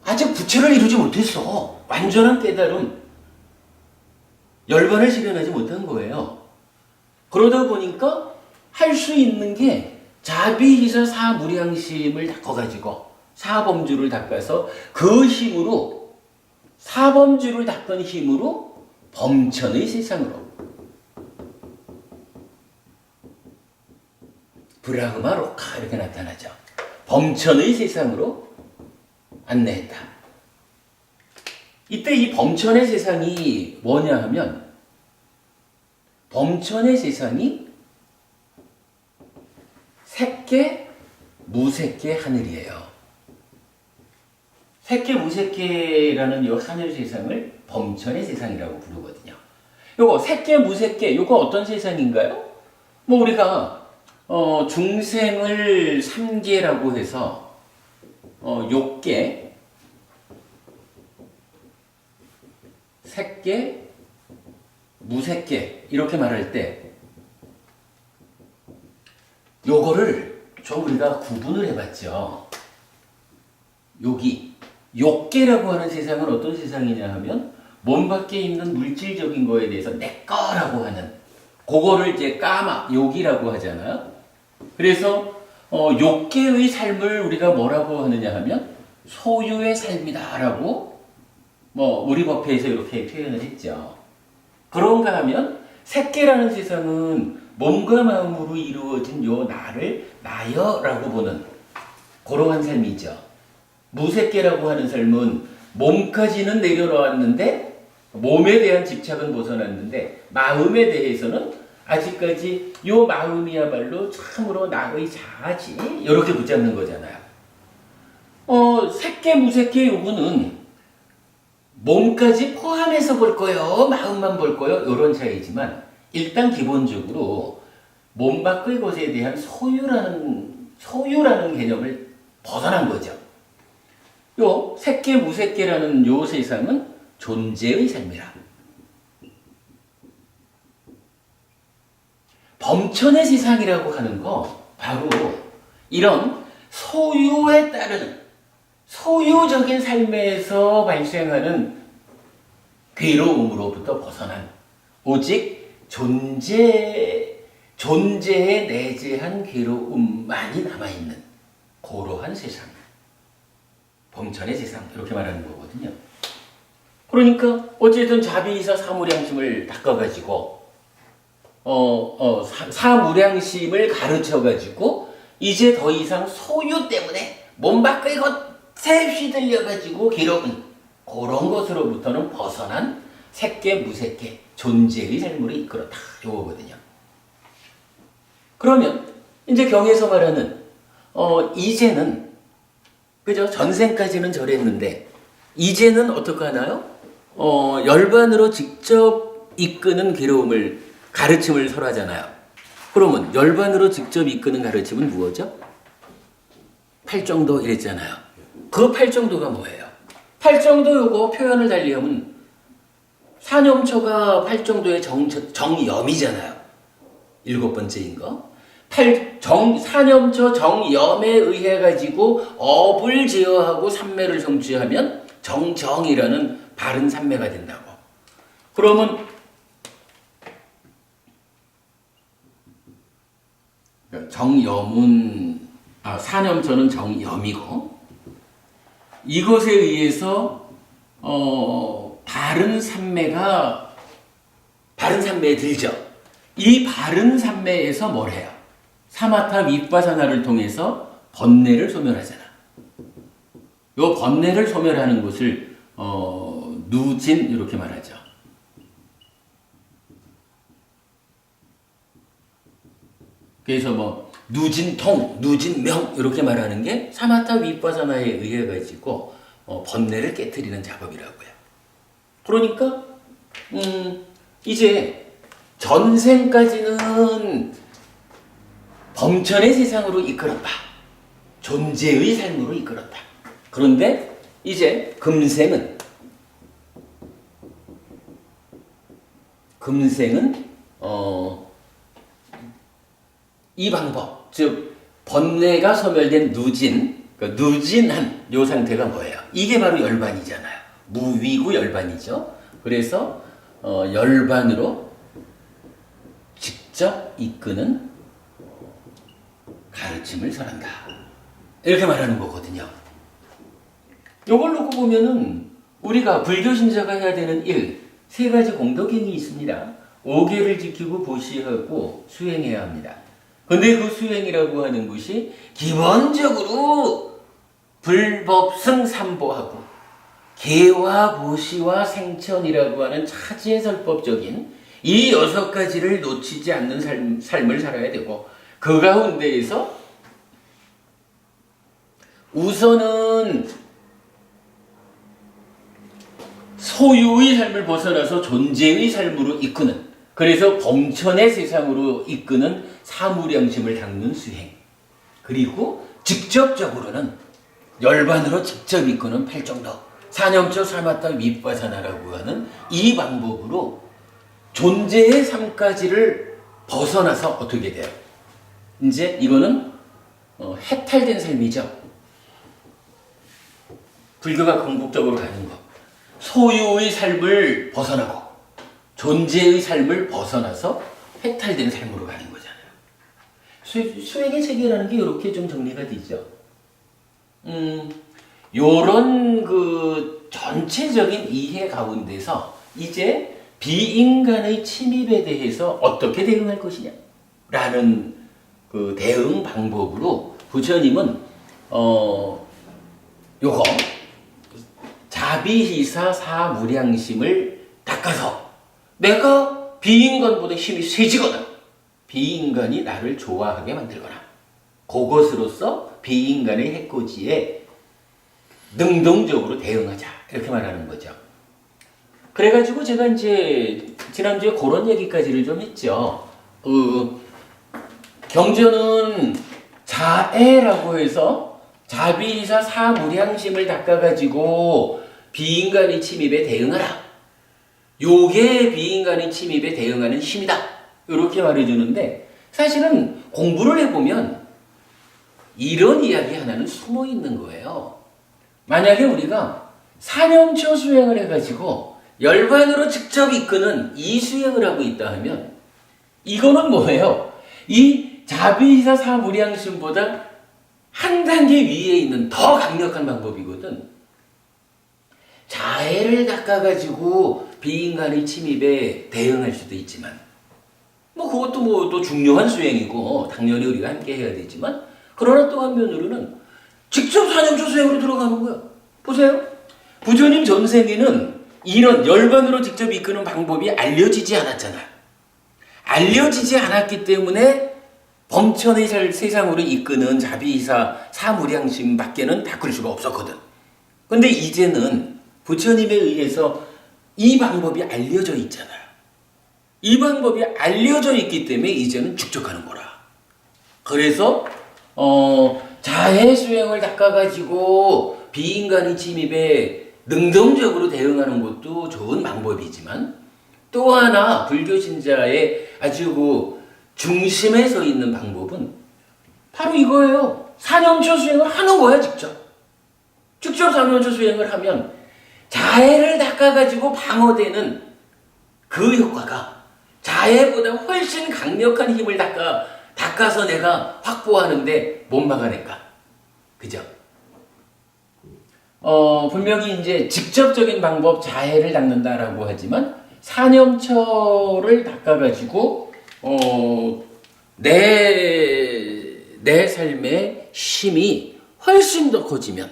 아직 부처를 이루지 못했어. 완전한 깨달음, 열반을 실현하지 못한 거예요. 그러다 보니까 할 수 있는 게 자비이사 사무량심을 닦아가지고 사범주를 닦아서 그 힘으로 사범주를 닦은 힘으로 범천의 세상으로 브라흐마 로카 이렇게 나타나죠. 범천의 세상으로 안내했다. 이때 이 범천의 세상이 뭐냐 하면 범천의 세상이 색계, 무색계 하늘이에요. 색계, 무색계라는 이 하늘 세상을 범천의 세상이라고 부르거든요. 요거 색계, 무색계, 요거 어떤 세상인가요? 뭐 우리가 중생을 3계라고 해서 욕계, 색계, 무색계 이렇게 말할 때 요거를 좀 우리가 구분을 해봤죠. 여기 욕계라고 하는 세상은 어떤 세상이냐 하면 몸 밖에 있는 물질적인 거에 대해서 내 거라고 하는 그거를 이제 까마 욕이라고 하잖아요. 그래서 욕계의 삶을 우리가 뭐라고 하느냐 하면 소유의 삶이다라고 뭐 우리 법회에서 이렇게 표현을 했죠. 그런가 하면 새끼라는 세상은 몸과 마음으로 이루어진 요 나를 나여라고 보는 그러한 삶이죠. 무새끼라고 하는 삶은 몸까지는 내려놓았는데 몸에 대한 집착은 벗어났는데 마음에 대해서는 아직까지 요 마음이야말로 참으로 나의 자아지 이렇게 붙잡는 거잖아요. 새끼 무새끼 요거는 몸까지 포함해서 볼 거요, 마음만 볼 거요 이런 차이지만 일단 기본적으로 몸 밖의 것에 대한 소유라는 개념을 벗어난 거죠. 요 새끼 무새끼라는 요 세상은 존재의 삶이라. 범천의 세상이라고 하는 거 바로 이런 소유에 따른 소유적인 삶에서 발생하는 괴로움으로부터 벗어난 오직 존재에 내재한 괴로움만이 남아있는 고러한 세상, 범천의 세상 이렇게 말하는 거거든요. 그러니까 어쨌든 자비이사 사무량심을 닦아가지고 사무량심을 가르쳐가지고 이제 더 이상 소유 때문에 몸 밖의 것에 휘둘려가지고 괴로운 그런 것으로부터는 벗어난 새끼 무새끼 존재의 삶으로 이끌었다 요거거든요. 그러면 이제 경에서 말하는 이제는 그죠? 전생까지는 저랬는데 이제는 어떻게 하나요? 열반으로 직접 이끄는 괴로움을 가르침을 설하잖아요. 그러면 열반으로 직접 이끄는 가르침은 무엇이죠? 팔정도 이랬잖아요. 그 팔정도가 뭐예요? 팔정도 요거 표현을 달리하면 사념초가 팔정도의 정염이잖아요. 7번째인 거. 사념초 정염에 의해 가지고 업을 제어하고 삼매를 성취하면 정정이라는 바른 삼매가 된다고. 그러면 정염은 사념초는 정염이고 이것에 의해서 바른 삼매에 들죠. 이 바른 삼매에서 뭘 해요? 사마타 윗바사나를 통해서 번뇌를 소멸하잖아. 요 번뇌를 소멸하는 것을 누진 이렇게 말하죠. 그래서 뭐 누진통, 누진명 이렇게 말하는 게 사마타 윗바사나에 의해 가지고 번뇌를 깨트리는 작업이라고요. 그러니까 이제 전생까지는 범천의 세상으로 이끌었다. 존재의 삶으로 이끌었다. 그런데 이제 금생은 이 방법, 즉 번뇌가 소멸된 누진한 요 상태가 뭐예요? 이게 바로 열반이잖아요. 무위구 열반이죠. 그래서 열반으로 직접 이끄는 가르침을 설한다. 이렇게 말하는 거거든요. 요걸 놓고 보면은 우리가 불교 신자가 해야 되는 세 가지 공덕행위 있습니다. 5계를 지키고 보시하고 수행해야 합니다. 근데 그 수행이라고 하는 것이 기본적으로 불법승 삼보하고 계와 보시와 생천이라고 하는 차지설법적인 이 6가지를 놓치지 않는 삶을 살아야 되고 그 가운데에서 우선은 소유의 삶을 벗어나서 존재의 삶으로 이끄는, 그래서 범천의 세상으로 이끄는 사무량심을 닦는 수행, 그리고 직접적으로는 열반으로 직접 이끄는 팔정도, 사념초 사마타 윗바사나라고 하는 이 방법으로 존재의 삶까지를 벗어나서 어떻게 돼요? 이제 이거는 해탈된 삶이죠. 불교가 궁극적으로 가는 것. 소유의 삶을 벗어나고 존재의 삶을 벗어나서 해탈된 삶으로 가는 거잖아요. 수행의 체계라는 게 이렇게 좀 정리가 되죠. 요런 그 전체적인 이해 가운데서 이제 비인간의 침입에 대해서 어떻게 대응할 것이냐? 라는 그 대응 방법으로 부처님은 요거 자비희사 사무량심을 닦아서 내가 비인간보다 힘이 세지거나 비인간이 나를 좋아하게 만들거나 그것으로서 비인간의 해코지에 능동적으로 대응하자 이렇게 말하는 거죠. 그래가지고 제가 이제 지난주에 그런 얘기까지를 좀 했죠. 경전은 자애라고 해서 자비이사 사무량심을 닦아가지고 비인간의 침입에 대응하라. 요게 비인간의 침입에 대응하는 힘이다. 이렇게 말해주는데 사실은 공부를 해보면 이런 이야기 하나는 숨어 있는 거예요. 만약에 우리가 사념처 수행을 해가지고 열반으로 직접 이끄는 이 수행을 하고 있다 하면 이거는 뭐예요? 이 자비이사 사무량심보다 한 단계 위에 있는 더 강력한 방법이거든. 자애를 닦아가지고 비인간의 침입에 대응할 수도 있지만 그것도 또 중요한 수행이고 당연히 우리가 함께 해야 되지만 그러나 또 한면으로는 직접 사념처 수행으로 들어가는 거야. 보세요. 부처님 전생에는 이런 열반으로 직접 이끄는 방법이 알려지지 않았잖아. 알려지지 않았기 때문에 범천의 세상으로 이끄는 자비이사 사무량심 밖에는 닦을 수가 없었거든. 근데 이제는 부처님에 의해서 이 방법이 알려져 있잖아요. 이 방법이 알려져 있기 때문에 이제는 축적하는 거라. 그래서 자해 수행을 닦아가지고 비인간의 침입에 능동적으로 대응하는 것도 좋은 방법이지만 또 하나 불교 신자의 아주 그 중심에 서 있는 방법은 바로 이거예요. 사념처 수행을 하는 거야, 직접. 직접 사념처 수행을 하면 자해를 닦아가지고 방어되는 그 효과가 자해보다 훨씬 강력한 힘을 닦아서 내가 확보하는데 못 막아낼까. 그죠? 분명히 이제 직접적인 방법 자해를 닦는다라고 하지만 사념처를 닦아가지고 내 삶의 힘이 훨씬 더 커지면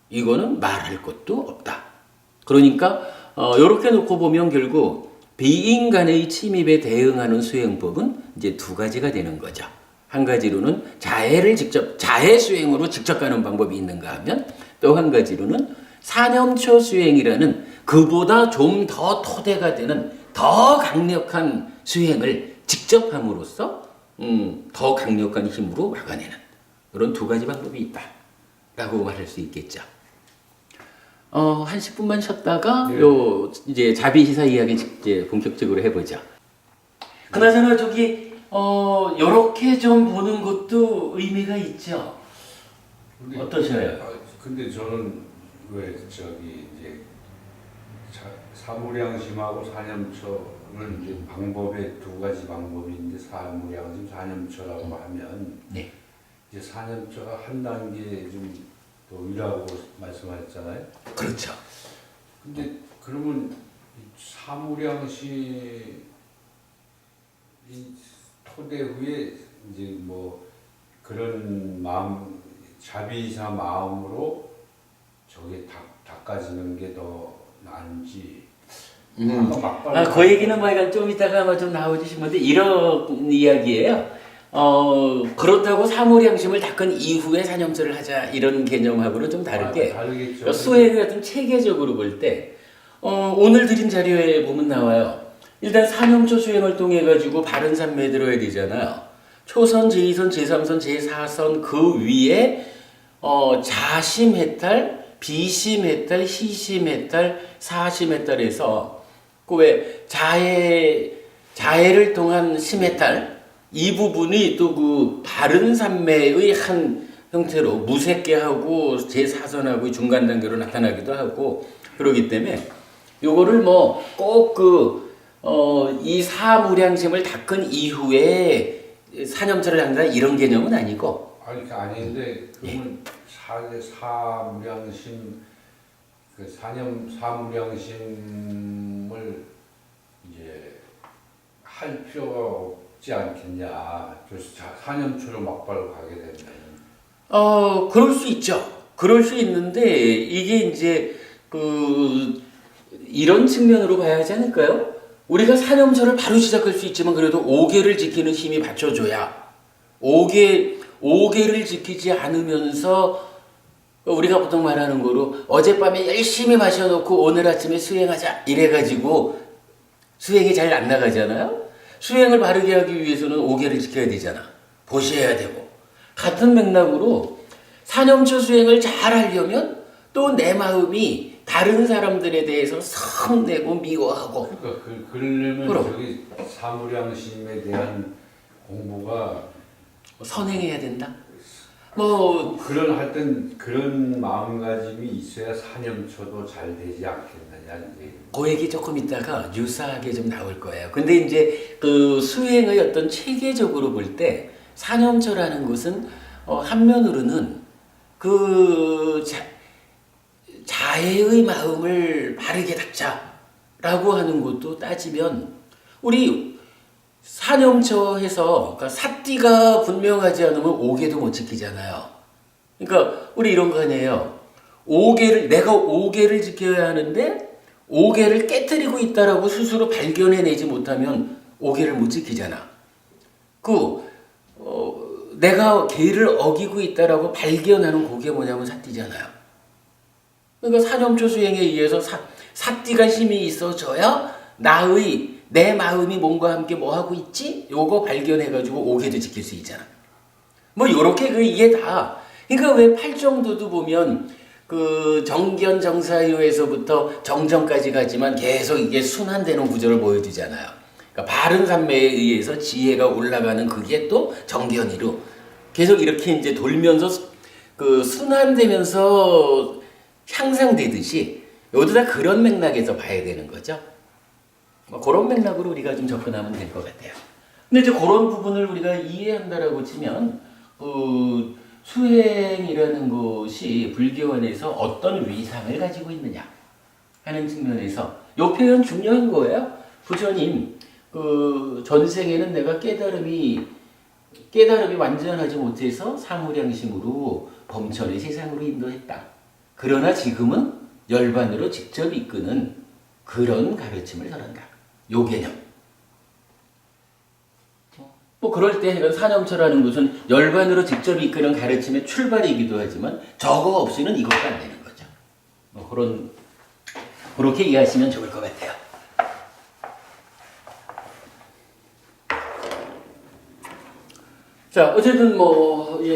이거는 말할 것도 없다. 그러니까 이렇게 놓고 보면 결국 비인간의 침입에 대응하는 수행법은 이제 두 가지가 되는 거죠. 한 가지로는 자해 수행으로 직접 가는 방법이 있는가 하면 또 한 가지로는 사념처 수행이라는 그보다 좀 더 토대가 되는 더 강력한 수행을 직접 함으로써 더 강력한 힘으로 막아내는 그런 두 가지 방법이 있다 라고 말할 수 있겠죠. 한 10분만 쉬었다가 네. 요 이제 자비시사 이야기 이제 본격적으로 해보자. 그나저나 저기 요렇게 좀 보는 것도 의미가 있죠. 어떠셔요? 근데 저는 왜 저기 이제 사무량심하고 사념처를 이제 방법의 두 가지 방법이 있는데 사무량심, 사념처라고 하면 네. 이제 사념처가 한 단계 좀 더 위라고 말씀하셨잖아요. 그렇죠. 근데 그러면 사무량심 이 토대 후에 이제 뭐 그런 마음 자비이사 마음으로 저게 닦아지는 게 더 나은지. 그 얘기는 뭐 약간 좀 이따가 아마 좀 나와주신 건데 이런 이야기예요. 그렇다고 사무량심을 닦은 이후에 사념처를 하자 이런 개념하고는 좀 다르게 다르겠죠. 수행을 좀 체계적으로 볼 때 오늘 드린 자료에 보면 나와요. 일단 사념처 수행을 통해 가지고 바른 산매에 들어야 되잖아요. 초선, 제2선, 제3선, 제4선 그 위에 자심해탈, 비심해탈, 희심해탈, 사심해탈에서 그 왜 자해를 통한 심해탈 이 부분이 또 그 바른 산매의 한 형태로 무색게 하고 제4선하고 중간 단계로 나타나기도 하고 그러기 때문에 요거를 뭐 꼭 이 사무량심을 닦은 이후에 사념처를 한다 이런 개념은 아니고. 아니 그게 아닌데 그러면 사무량심 그 사무량심을 이제 할 필요가 없지 않겠냐. 그래서 사념초로 막바로 가게 되면 그럴 수 있죠. 그럴 수 있는데 이게 이제 이런 측면으로 봐야 하지 않을까요? 우리가 사념처를 바로 시작할 수 있지만 그래도 5계를 지키는 힘이 받쳐줘야 5계를 지키지 않으면서 우리가 보통 말하는 거로 어젯밤에 열심히 마셔놓고 오늘 아침에 수행하자 이래가지고 수행이 잘 안 나가잖아요. 수행을 바르게 하기 위해서는 5계를 지켜야 되잖아. 보셔야 되고 같은 맥락으로 사념처 수행을 잘 하려면 또 내 마음이 다른 사람들에 대해서 성내고 미워하고 그러니까 그러려면 그럼. 저기 사무량심에 대한 공부가 선행해야 된다. 뭐 그런 마음가짐이 있어야 사념초도 잘 되지 않겠느냐 이제. 그 얘기 조금 있다가 유사하게 좀 나올 거예요. 근데 이제 수행의 어떤 체계적으로 볼 때 사념처라는 것은 한면으로는 자애의 마음을 바르게 닦자라고 하는 것도 따지면 우리 사념처에서 그러니까 사띠가 분명하지 않으면 5계도 못 지키잖아요. 그러니까 우리 이런 거 아니에요. 내가 5계를 지켜야 하는데 5계를 깨뜨리고 있다라고 스스로 발견해내지 못하면 5계를 못 지키잖아. 내가 계를 어기고 있다라고 발견하는 그게 뭐냐면 사띠잖아요. 그러니까 사념초 수행에 의해서 사띠가 힘이 있어져야 내 마음이 몸과 함께 뭐 하고 있지? 요거 발견해가지고 5계도 지킬 수 있잖아. 뭐 요렇게 이게 다. 그러니까 왜 팔정도도 보면 정견 정사유에서부터 정정까지 가지만 계속 이게 순환되는 구조를 보여주잖아요. 그러니까 바른 삼매에 의해서 지혜가 올라가는 그게 또 정견이로 계속 이렇게 이제 돌면서 순환되면서 향상되듯이 요도 다 그런 맥락에서 봐야 되는 거죠. 뭐 그런 맥락으로 우리가 좀 접근하면 될 것 같아요. 근데 이제 그런 부분을 우리가 이해한다라고 치면 수행이라는 것이 불교 안에서 어떤 위상을 가지고 있느냐 하는 측면에서 요 표현 중요한 거예요. 부처님 전생에는 내가 깨달음이 완전하지 못해서 사무량심으로 범천의 세상으로 인도했다. 그러나 지금은 열반으로 직접 이끄는 그런 가르침을 전한다. 요 개념. 뭐 그럴 때 이런 사념처라는 것은 열반으로 직접 이끄는 가르침의 출발이기도 하지만 저거 없이는 이것도 안 되는 거죠. 뭐 그렇게 이해하시면 좋을 것 같아요. 자, 어쨌든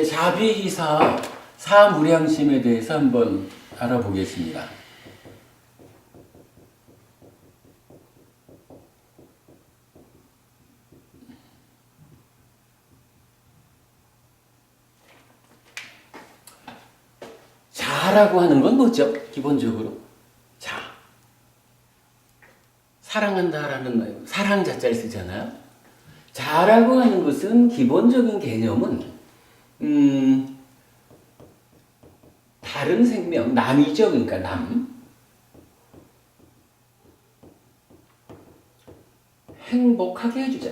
자비희사 사무량심에 대해서 한번 알아보겠습니다. 자라고 하는 건 뭐죠? 기본적으로 자, 사랑한다라는 말, 사랑 자자를 쓰잖아요. 자라고 하는 것은 기본적인 개념은 다른 생명, 남이죠. 그러니까 행복하게 해주자.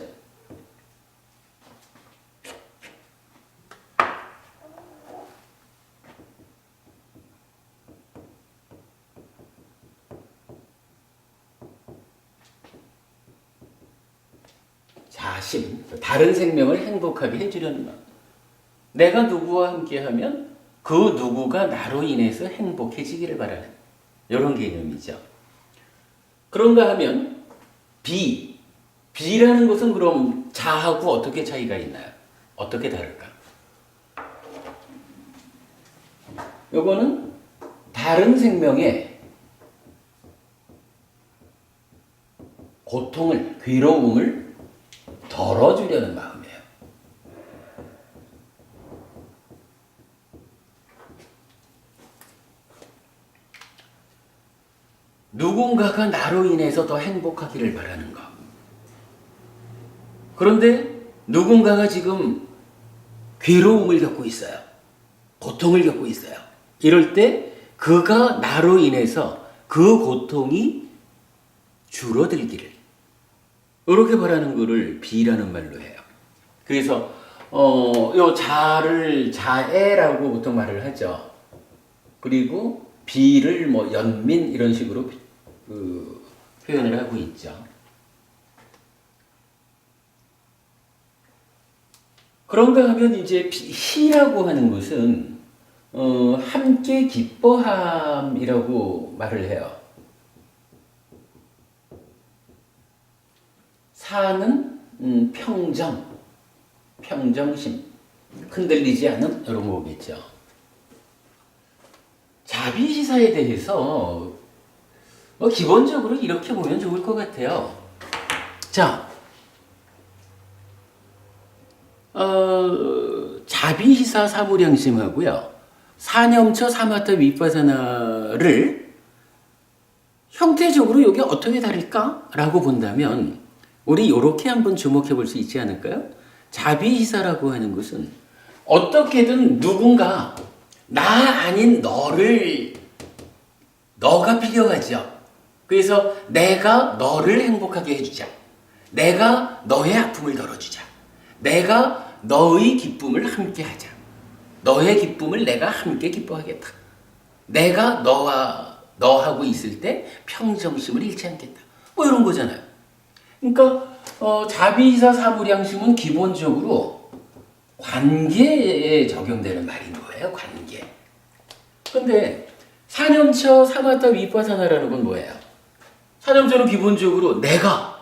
자심, 다른 생명을 행복하게 해주려는 마음. 내가 누구와 함께하면 그 누구가 나로 인해서 행복해지기를 바라는 이런 개념이죠. 그런가 하면 비라는 것은 그럼 자하고 어떻게 차이가 있나요? 어떻게 다를까? 요거는 다른 생명의 고통을, 괴로움을 덜어주려는 마음이에요. 누군가가 나로 인해서 더 행복하기를 바라는 것. 그런데 누군가가 지금 괴로움을 겪고 있어요. 고통을 겪고 있어요. 이럴 때 그가 나로 인해서 그 고통이 줄어들기를 이렇게 말하는 거를 비라는 말로 해요. 그래서 요 자를 자애라고 보통 말을 하죠. 그리고 비를 뭐 연민 이런 식으로 표현을 하고 있죠. 그런가 하면 이제 희라고 하는 것은 함께 기뻐함이라고 말을 해요. 사는 평정심, 흔들리지 않은 이런 거겠죠. 자비시사에 대해서 기본적으로 이렇게 보면 좋을 것 같아요. 자, 자비시사 사무량심하고요, 사념처 사마타 위파사나를 형태적으로 이게 어떻게 다를까라고 본다면 우리 이렇게 한번 주목해 볼 수 있지 않을까요? 자비시사라고 하는 것은 어떻게든 누군가 나 아닌 너가 필요하죠. 그래서 내가 너를 행복하게 해주자. 내가 너의 아픔을 덜어주자. 내가 너의 기쁨을 함께 하자. 너의 기쁨을 내가 함께 기뻐하겠다. 내가 너하고 있을 때 평정심을 잃지 않겠다. 뭐 이런 거잖아요. 그러니까 자비시사 사무량심은 기본적으로 관계에 적용되는 말인 거예요. 관계. 근데 사념처 사마타 위파사나라는 건 뭐예요? 사념처는 기본적으로 내가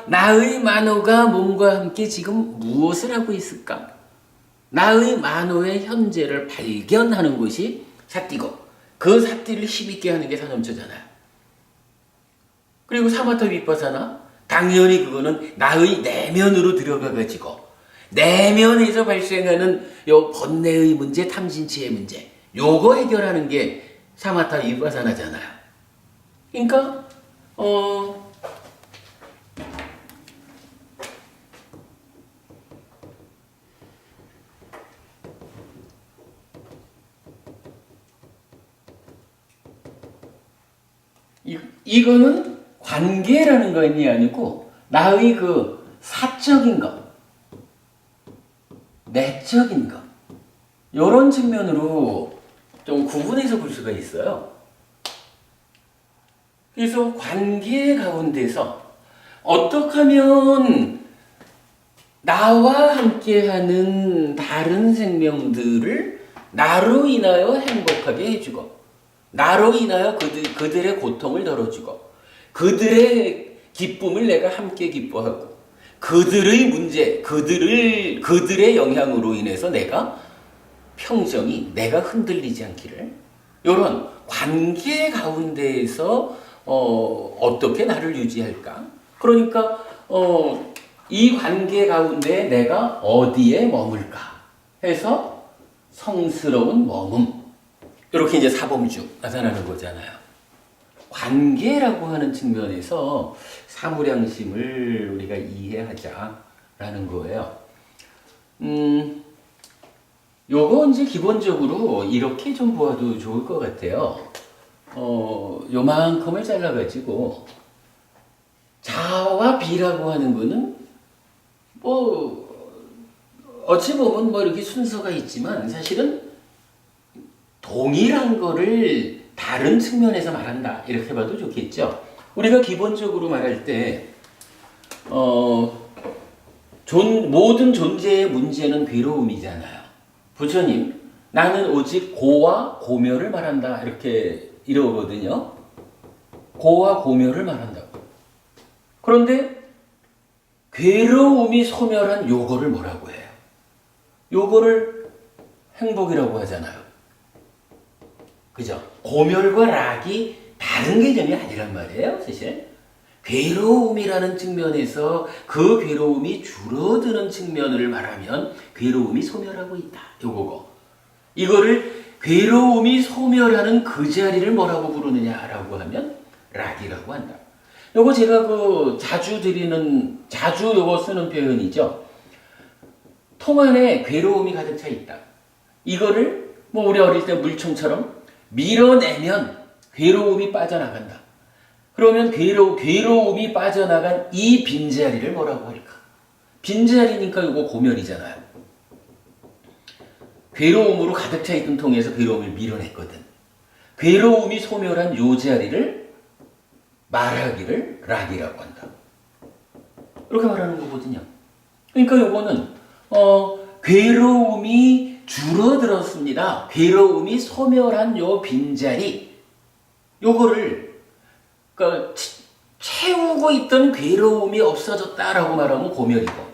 나의 만호가 몸과 함께 지금 무엇을 하고 있을까? 나의 만호의 현재를 발견하는 것이 사띠고, 그 사띠를 힘있게 하는 게 사념처잖아요. 그리고 사마타 위파사나, 당연히 그거는 나의 내면으로 들어가가지고 내면에서 발생하는 요 번뇌의 문제, 탐진치의 문제, 요거 해결하는 게 사마타 위파사나잖아요. 그러니까 이거는 관계라는 것이 아니고 나의 그 사적인 것, 내적인 것, 이런 측면으로 좀 구분해서 볼 수가 있어요. 그래서 관계 가운데서 어떻게 하면 나와 함께하는 다른 생명들을 나로 인하여 행복하게 해주고, 나로 인하여 그들의 고통을 덜어주고, 그들의 기쁨을 내가 함께 기뻐하고, 그들의 문제, 그들의 영향으로 인해서 내가 내가 흔들리지 않기를, 이런 관계 가운데에서 어떻게 나를 유지할까? 그러니까 이 관계 가운데 내가 어디에 머물까 해서 성스러운 머문, 이렇게 이제 사범주 나타나는 거잖아요. 관계라고 하는 측면에서 사무량심을 우리가 이해하자라는 거예요. 요거 이제 기본적으로 이렇게 좀 보아도 좋을 것 같아요. 요만큼을 잘라가지고 자와 비라고 하는 거는 어찌 보면 이렇게 순서가 있지만 사실은 동일한 거를 다른 측면에서 말한다, 이렇게 봐도 좋겠죠. 우리가 기본적으로 말할 때 모든 존재의 문제는 괴로움이잖아요. 부처님, 나는 오직 고와 고멸을 말한다, 이러거든요. 고와 고멸을 말한다고. 그런데 괴로움이 소멸한 요거를 뭐라고 해요? 요거를 행복이라고 하잖아요. 그죠? 고멸과 락이 다른 개념이 아니란 말이에요, 사실. 괴로움이라는 측면에서 그 괴로움이 줄어드는 측면을 말하면 괴로움이 소멸하고 있다, 요거고. 이거를 괴로움이 소멸하는 그 자리를 뭐라고 부르느냐라고 하면 락이라고 한다. 요거 제가 자주 요거 쓰는 표현이죠. 통 안에 괴로움이 가득 차 있다. 이거를 우리 어릴 때 물총처럼 밀어내면 괴로움이 빠져나간다. 그러면 괴로움이 빠져나간 이 빈자리를 뭐라고 할까? 빈자리니까 이거 고멸이잖아요. 괴로움으로 가득 차 있던 통에서 괴로움을 밀어냈거든. 괴로움이 소멸한 요 자리를 말하기를 락이라고 한다. 이렇게 말하는 거거든요. 그러니까 요거는 괴로움이 줄어들었습니다. 괴로움이 소멸한 요 빈자리, 요거를 그러니까 채우고 있던 괴로움이 없어졌다라고 말하면 고멸이고,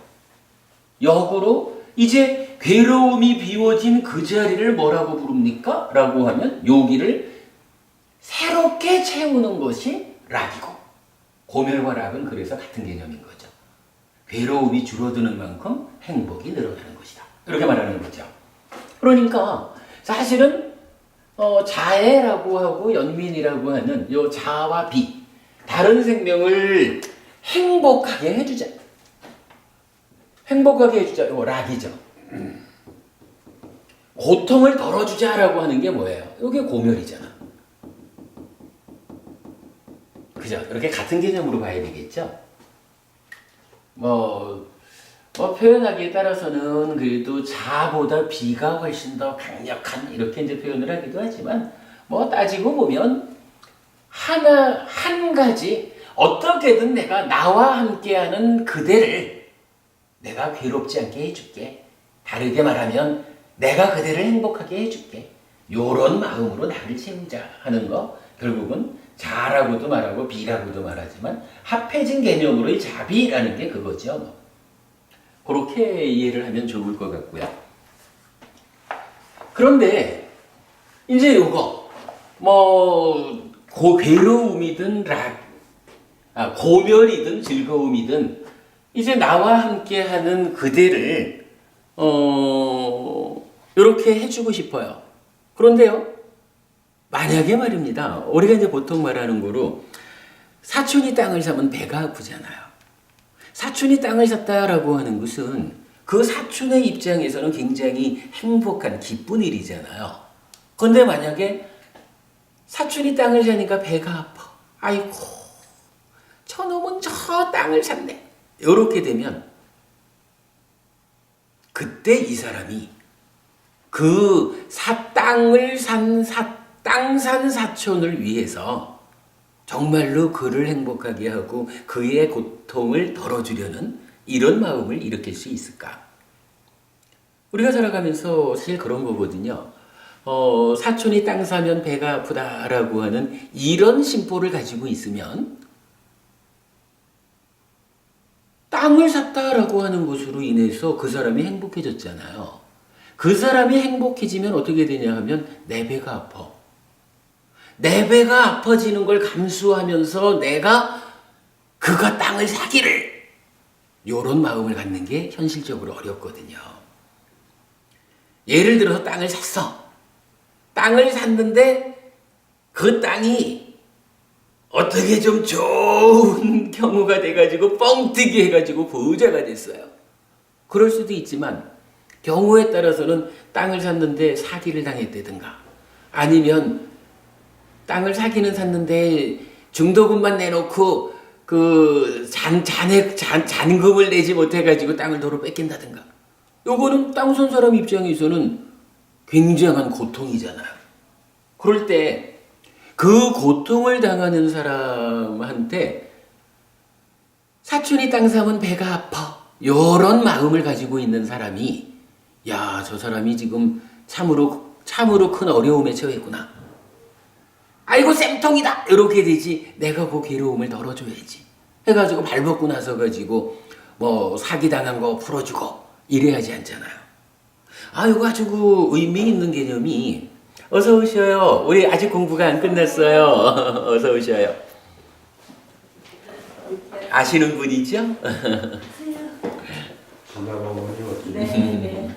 역으로 이제 괴로움이 비워진 그 자리를 뭐라고 부릅니까? 라고 하면 여기를 새롭게 채우는 것이 락이고, 고멸과 락은 그래서 같은 개념인 거죠. 괴로움이 줄어드는 만큼 행복이 늘어나는 것이다. 이렇게 말하는 거죠. 그러니까 사실은 자애라고 하고 연민이라고 하는 요 자와 비, 다른 생명을 행복하게 해주자. 행복하게 해주자. 요 락이죠. 고통을 덜어주자라고 하는 게 뭐예요? 이게 고멸이잖아. 그죠? 이렇게 같은 개념으로 봐야 되겠죠? 표현하기에 따라서는 그래도 자보다 비가 훨씬 더 강력한 이렇게 이제 표현을 하기도 하지만 따지고 보면 한 가지 어떻게든 내가 나와 함께하는 그대를 내가 괴롭지 않게 해줄게. 다르게 말하면 내가 그대를 행복하게 해줄게. 요런 마음으로 나를 채우자 하는 거 결국은 자라고도 말하고 비라고도 말하지만 합해진 개념으로 이 자비라는 게 그거죠. 그렇게 이해를 하면 좋을 것 같고요. 그런데 이제 요거 괴로움이든 고멸이든 즐거움이든 이제 나와 함께하는 그대를 이렇게 해주고 싶어요. 그런데요, 만약에 말입니다. 우리가 이제 보통 말하는 거로 사촌이 땅을 사면 배가 아프잖아요. 사촌이 땅을 샀다라고 하는 것은 그 사촌의 입장에서는 굉장히 행복한 기쁜 일이잖아요. 그런데 만약에 사촌이 땅을 사니까 배가 아파. 아이고, 저놈은 저 땅을 샀네. 이렇게 되면 그때 이 사람이 그 땅 산 사촌을 위해서 정말로 그를 행복하게 하고 그의 고통을 덜어주려는 이런 마음을 일으킬 수 있을까? 우리가 살아가면서 사실 그런 거거든요. 사촌이 땅 사면 배가 아프다라고 하는 이런 심보를 가지고 있으면 땅을 샀다라고 하는 것으로 인해서 그 사람이 행복해졌잖아요. 그 사람이 행복해지면 어떻게 되냐 하면 내 배가 아파. 내 배가 아파지는 걸 감수하면서 내가 그가 땅을 사기를, 이런 마음을 갖는 게 현실적으로 어렵거든요. 예를 들어서 땅을 샀어. 땅을 샀는데 그 땅이 어떻게 좀 좋은 경우가 돼가지고 뻥튀기 해가지고 부자가 됐어요. 그럴 수도 있지만 경우에 따라서는 땅을 샀는데 사기를 당했다든가, 아니면 땅을 사기는 샀는데 중도금만 내놓고 그 잔금을 내지 못해가지고 땅을 도로 뺏긴다든가. 요거는 땅 산 사람 입장에서는 굉장한 고통이잖아요. 그럴 때 그 고통을 당하는 사람한테 사촌이 땅 사면 배가 아파, 요런 마음을 가지고 있는 사람이, 야, 저 사람이 지금 참으로 큰 어려움에 처했구나. 아이고 쌤통이다, 이렇게 되지. 내가 그 괴로움을 덜어줘야지 해가지고 발벗고 나서 가지고 사기당한 거 풀어주고 이래야지 않잖아요. 이거 아주 의미 있는 개념이, 어서 오셔요. 우리 아직 공부가 안 끝났어요. 어서 오셔요. 아시는 분이죠? 네.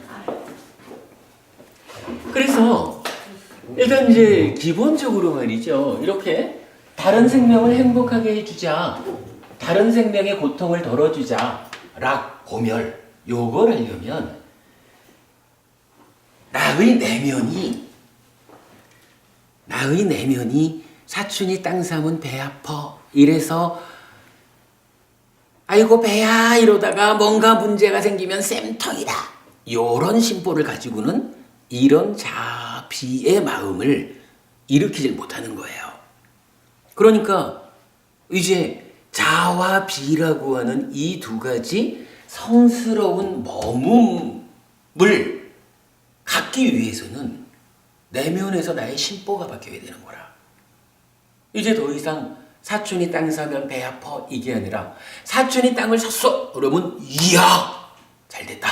그래서 일단 이제 기본적으로 말이죠. 이렇게 다른 생명을 행복하게 해주자, 다른 생명의 고통을 덜어주자, 락, 고멸, 요걸 하려면 나의 내면이 사촌이 땅 사면 배 아파. 이래서 아이고 배야 이러다가 뭔가 문제가 생기면 쌤통이다. 요런 심보를 가지고는 이런 자비의 마음을 일으키질 못하는 거예요. 그러니까 이제 자와 비라고 하는 이 두 가지 성스러운 머뭄을 갖기 위해서는 내면에서 나의 심보가 바뀌어야 되는 거라. 이제 더 이상 사촌이 땅 사면 배 아파 이게 아니라 사촌이 땅을 샀어 그러면 이야 잘됐다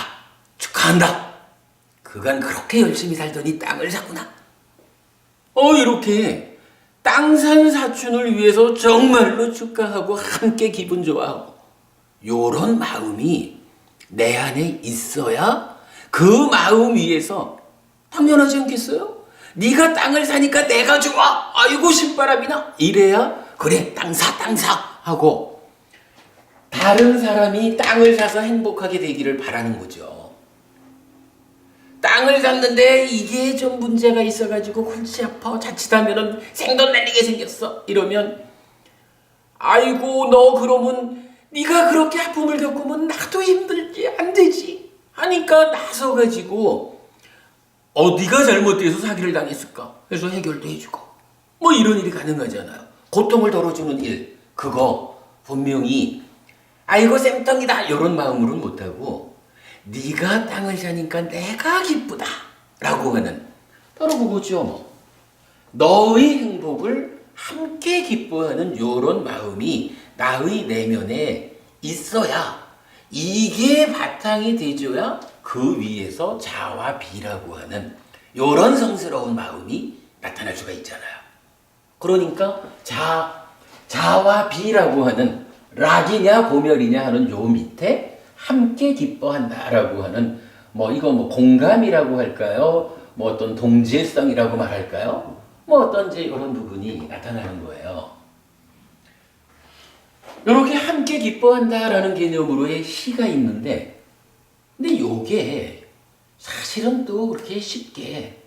축하한다 그간 그렇게 열심히 살더니 땅을 샀구나 이렇게 땅 산 사촌을 위해서 정말로 축하하고 함께 기분 좋아하고 요런 마음이 내 안에 있어야 그 마음 위에서 당연하지 않겠어요? 네가 땅을 사니까 내가 좋아 아이고 신바람이나 이래야 그래 땅 사 하고 다른 사람이 땅을 사서 행복하게 되기를 바라는 거죠. 땅을 샀는데 이게 좀 문제가 있어가지고 골치 아파 자칫하면은 생돈 날리게 생겼어 이러면 아이고 너 그러면 네가 그렇게 아픔을 겪으면 나도 힘들지 안 되지 하니까 나서가지고 네가 잘못돼서 사기를 당했을까 해서 해결도 해주고 뭐 이런 일이 가능하잖아요. 고통을 덜어주는 일 그거 분명히 아이고 쌤떡이다 이런 마음으로는 못하고 네가 땅을 사니까 내가 기쁘다 라고 하는 바로 그거죠. 뭐. 너의 행복을 함께 기뻐하는 이런 마음이 나의 내면에 있어야 이게 바탕이 되줘야 그 위에서 자와 비라고 하는 이런 성스러운 마음이 나타날 수가 있잖아요. 그러니까 자와 비라고 하는 락이냐 고멸이냐 하는 요 밑에 함께 기뻐한다라고 하는 이거 공감이라고 할까요? 어떤 동질성이라고 말할까요? 어떤 이제 이런 부분이 나타나는 거예요. 이렇게 함께 기뻐한다라는 개념으로의 시가 있는데 근데 요게 사실은 또 그렇게 쉽게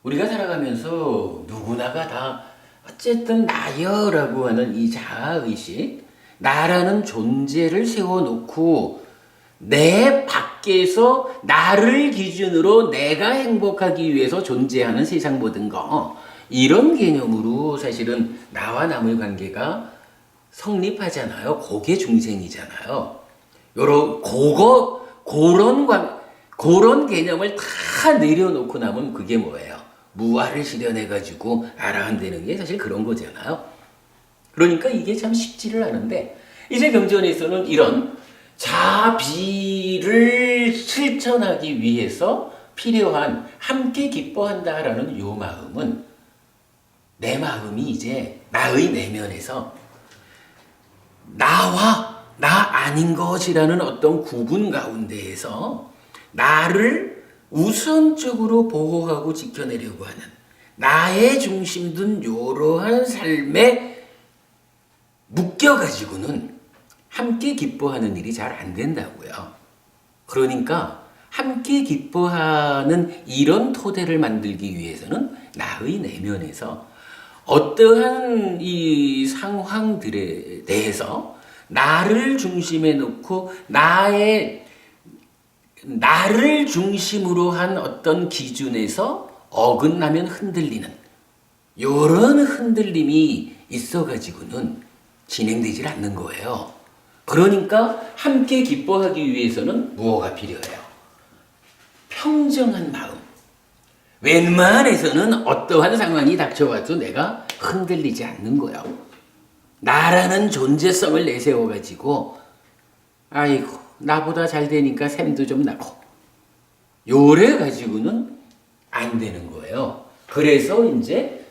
우리가 살아가면서 누구나가 다 어쨌든 나여라고 하는 이 자아의식 나라는 존재를 세워놓고 내 밖에서 나를 기준으로 내가 행복하기 위해서 존재하는 세상 모든 거 이런 개념으로 사실은 나와 남의 관계가 성립하잖아요. 그게 중생이잖아요. 그런 개념을 다 내려놓고 나면 그게 뭐예요? 무아를 실현해가지고 알아한다는 게 사실 그런 거잖아요. 그러니까 이게 참 쉽지를 않은데 이제 경전에서는 이런 자비를 실천하기 위해서 필요한 함께 기뻐한다라는 요 마음은 내 마음이 이제 나의 내면에서 나와 나 아닌 것이라는 어떤 구분 가운데에서 나를 우선적으로 보호하고 지켜내려고 하는 나의 중심 둔 이러한 삶에 묶여가지고는 함께 기뻐하는 일이 잘 안 된다고요. 그러니까 함께 기뻐하는 이런 토대를 만들기 위해서는 나의 내면에서 어떠한 이 상황들에 대해서 나를 중심에 놓고 나를 중심으로 한 어떤 기준에서 어긋나면 흔들리는 이런 흔들림이 있어가지고는 진행되질 않는 거예요. 그러니까 함께 기뻐하기 위해서는 무엇가 필요해요? 평정한 마음. 웬만해서는 어떠한 상황이 닥쳐와도 내가 흔들리지 않는 거예요. 나라는 존재성을 내세워가지고 아이고 나보다 잘 되니까 샘도 좀 나고 요래 가지고는 안 되는 거예요. 그래서 이제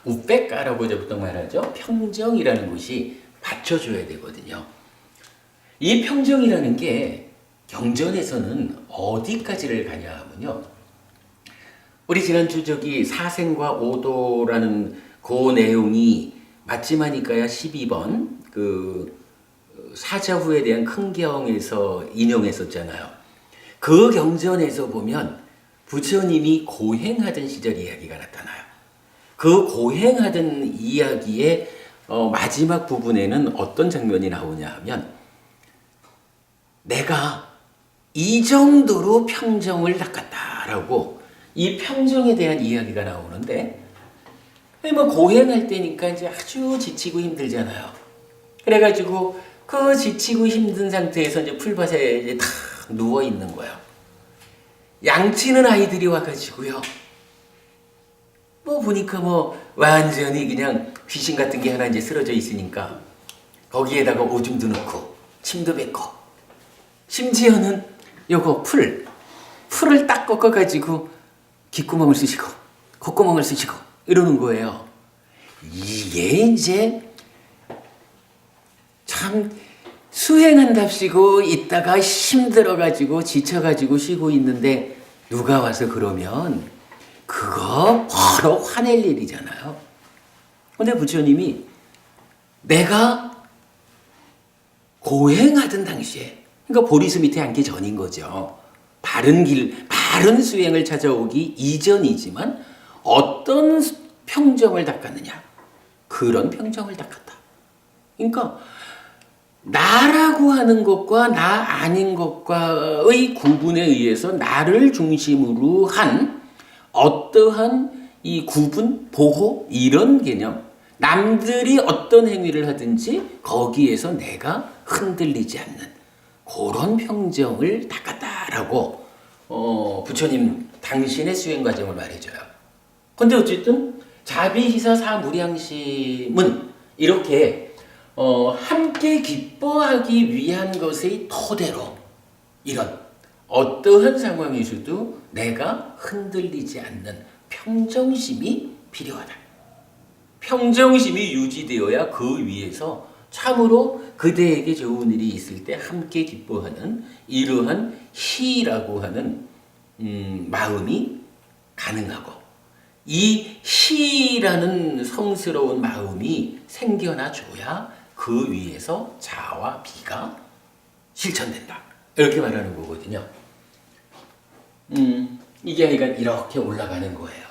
우백가라고 보통 말하죠. 평정이라는 것이 받쳐줘야 되거든요. 이 평정이라는 게 경전에서는 어디까지를 가냐 하면요. 우리 지난주 사생과 오도라는 그 내용이 맞지마니까야 12번 사자후에 대한 큰경에서 인용했었잖아요. 그 경전에서 보면 부처님이 고행하던 시절 이야기가 나타나요. 그 고행하던 이야기의 마지막 부분에는 어떤 장면이 나오냐 하면 내가 이 정도로 평정을 닦았다라고 이 평정에 대한 이야기가 나오는데 뭐 고행할 때니까 이제 아주 지치고 힘들잖아요. 그래가지고 그 지치고 힘든 상태에서 이제 풀밭에 이제 탁 누워 있는 거예요. 양치는 아이들이 와가지고요. 뭐 보니까 뭐 완전히 그냥 귀신 같은 게 하나 이제 쓰러져 있으니까 거기에다가 오줌도 넣고 침도 뱉고 심지어는 요거 풀을 딱 꺾어가지고 귓구멍을 쓰시고 콧구멍을 쓰시고 이러는 거예요. 이게 이제 참 수행한답시고 있다가 힘들어가지고 지쳐가지고 쉬고 있는데 누가 와서 그러면 그거 바로 화낼 일이잖아요. 근데 부처님이 내가 고행하던 당시에, 그러니까 보리수 밑에 앉기 전인 거죠. 바른 길, 바른 수행을 찾아오기 이전이지만 어떤 평정을 닦았느냐? 그런 평정을 닦았다. 그러니까 나라고 하는 것과 나 아닌 것과의 구분에 의해서 나를 중심으로 한 어떠한 이 구분, 보호 이런 개념, 남들이 어떤 행위를 하든지 거기에서 내가 흔들리지 않는 그런 평정을 닦았다라고 부처님 당신의 수행 과정을 말해줘요. 근데 어쨌든 자비희사 사무량심은 이렇게 함께 기뻐하기 위한 것의 토대로 이런 어떠한 상황에서도 내가 흔들리지 않는 평정심이 필요하다. 평정심이 유지되어야 그 위에서 참으로 그대에게 좋은 일이 있을 때 함께 기뻐하는 이러한 희라고 하는 마음이 가능하고 이 희라는 성스러운 마음이 생겨나줘야 그 위에서 자와 비가 실천된다. 이렇게 말하는 거거든요. 이게 그러니까 이렇게 올라가는 거예요.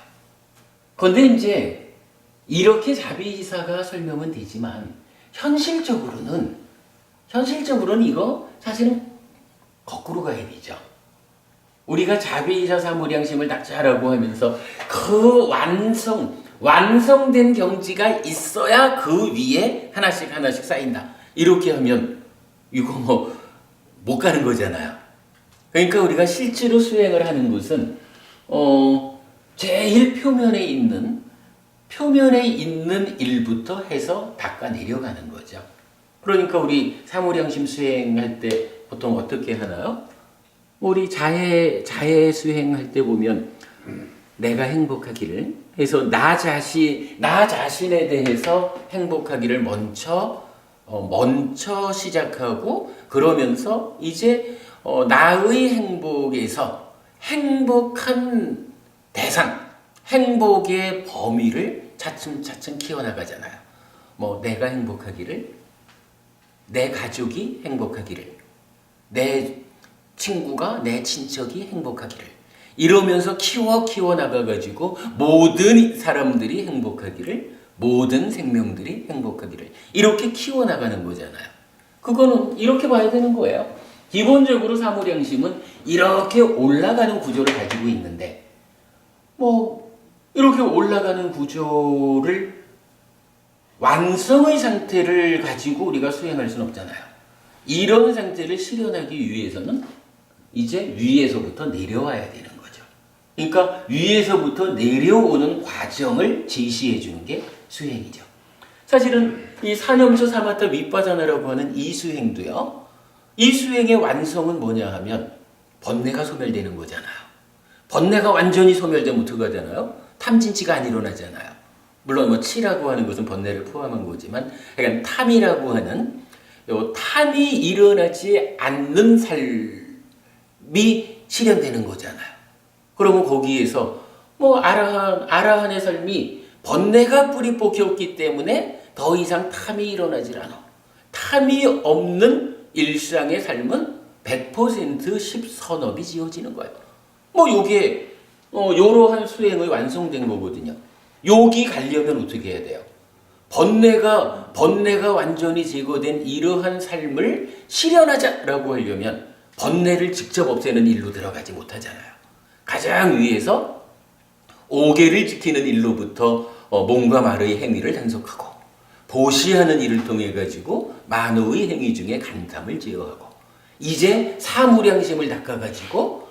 그런데 이제 이렇게 자비희사가 설명은 되지만 현실적으로는 이거 사실은 거꾸로 가야 되죠. 우리가 자비희사 사무량심을 닦자라고 하면서 그 완성된 경지가 있어야 그 위에 하나씩 쌓인다. 이렇게 하면 이거 뭐 못 가는 거잖아요. 그러니까 우리가 실제로 수행을 하는 것은 제일 표면에 있는 일부터 해서 닦아 내려가는 거죠. 그러니까 우리 사무량심 수행할 때 보통 어떻게 하나요? 우리 자해 수행할 때 보면 내가 행복하기를 해서 나 자신에 대해서 행복하기를 먼저 시작하고 그러면서 이제 나의 행복에서 행복한 대상, 행복의 범위를 차츰차츰 키워나가잖아요. 뭐 내가 행복하기를, 내 가족이 행복하기를, 내 친구가, 내 친척이 행복하기를 이러면서 키워 나가가지고 모든 사람들이 행복하기를, 모든 생명들이 행복하기를 이렇게 키워나가는 거잖아요. 그거는 이렇게 봐야 되는 거예요. 기본적으로 사무량심은 이렇게 올라가는 구조를 가지고 있는데 뭐 이렇게 올라가는 구조를 완성의 상태를 가지고 우리가 수행할 수는 없잖아요. 이런 상태를 실현하기 위해서는 이제 위에서부터 내려와야 되는 거죠. 그러니까 위에서부터 내려오는 과정을 제시해 주는 게 수행이죠. 사실은 이 사념처 사마타 윗바사나라고 하는 이 수행도요. 이 수행의 완성은 뭐냐 하면 번뇌가 소멸되는 거잖아요. 번뇌가 완전히 소멸되면 어떻게 하잖아요? 탐진치가 안 일어나잖아요. 물론 뭐 치라고 하는 것은 번뇌를 포함한 거지만 그러니까 탐이라고 하는 요 탐이 일어나지 않는 삶이 실현되는 거잖아요. 그러면 거기에서 뭐 아라한의 삶이 번뇌가 뿌리 뽑혔기 때문에 더 이상 탐이 일어나질 않아. 탐이 없는 일상의 삶은 100% 십선업이 지어지는 거예요. 뭐 요게 요러한 수행의 완성된 거거든요. 여기 가려면 어떻게 해야 돼요? 번뇌가 완전히 제거된 이러한 삶을 실현하자라고 하려면 번뇌를 직접 없애는 일로 들어가지 못하잖아요. 가장 위에서 오계를 지키는 일로부터 몸과 말의 행위를 단속하고 보시하는 일을 통해 가지고 만호의 행위 중에 간탐을 제어하고 이제 사무량심을 닦아가지고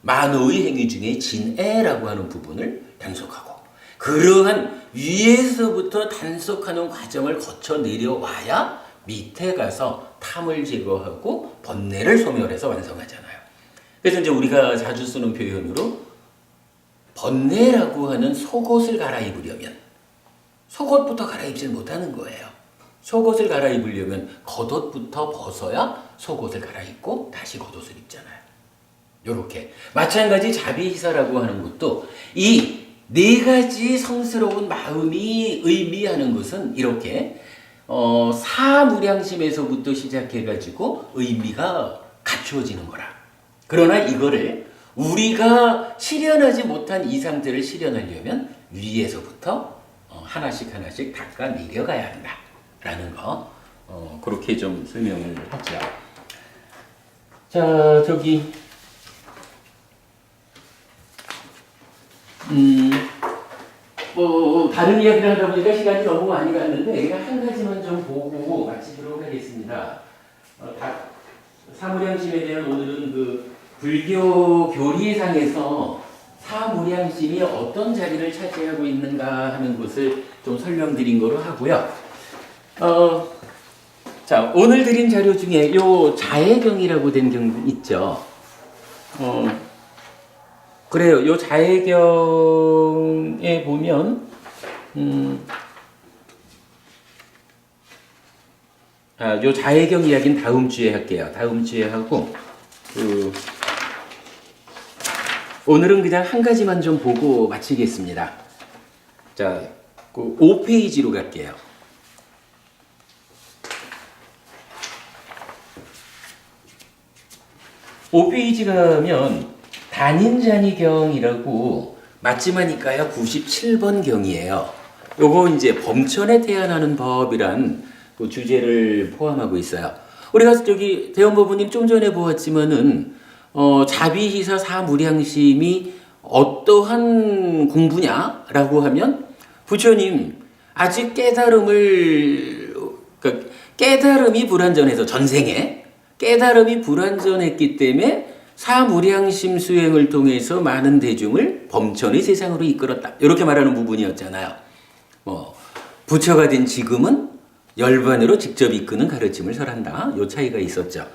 만호의 행위 중에 진애라고 하는 부분을 단속하고 그러한 위에서부터 단속하는 과정을 거쳐 내려와야 밑에 가서 탐을 제거하고 번뇌를 소멸해서 완성하잖아요. 그래서 이제 우리가 자주 쓰는 표현으로 번뇌라고 하는 속옷을 갈아입으려면 속옷부터 갈아입질 못하는 거예요. 속옷을 갈아입으려면 겉옷부터 벗어야 속옷을 갈아입고 다시 겉옷을 입잖아요. 요렇게 마찬가지 자비희사라고 하는 것도 이 네 가지 성스러운 마음이 의미하는 것은 이렇게 사무량심에서부터 시작해가지고 의미가 갖추어지는 거라. 그러나 이거를 우리가 실현하지 못한 이 상태를 실현하려면 위에서부터 하나씩 닦아 내려가야 한다라는 거 그렇게 좀 설명을 하죠. 자 저기 다른 이야기를 하다 보니까 시간이 너무 많이 갔는데 제가 한 가지만 좀 보고 마치도록 하겠습니다. 사무량심에 대한 오늘은 그 불교 교리상에서 사무량심이 어떤 자리를 차지하고 있는가 하는 것을 좀 설명드린 거로 하고요. 자 오늘 드린 자료 중에 요 자해경이라고 된 경 있죠. 그래요. 요 자해경에 보면 요 자해경 이야기는 다음 주에 할게요. 다음 주에 하고 오늘은 그냥 한 가지만 좀 보고 마치겠습니다. 자, 그 5페이지로 갈게요. (5페이지) 가면 단인자니경이라고 맞지마니까요 97번 경이에요. 요거 이제 범천에 태어나는 법이란 그 주제를 포함하고 있어요. 우리가 저기 대원법부님 좀 전에 보았지만은 자비희사 사무량심이 어떠한 공부냐라고 하면 부처님 아직 깨달음이 불완전해서 전생에 깨달음이 불완전했기 때문에 사무량심 수행을 통해서 많은 대중을 범천의 세상으로 이끌었다. 이렇게 말하는 부분이었잖아요. 부처가 된 지금은 열반으로 직접 이끄는 가르침을 설한다. 요 차이가 있었죠.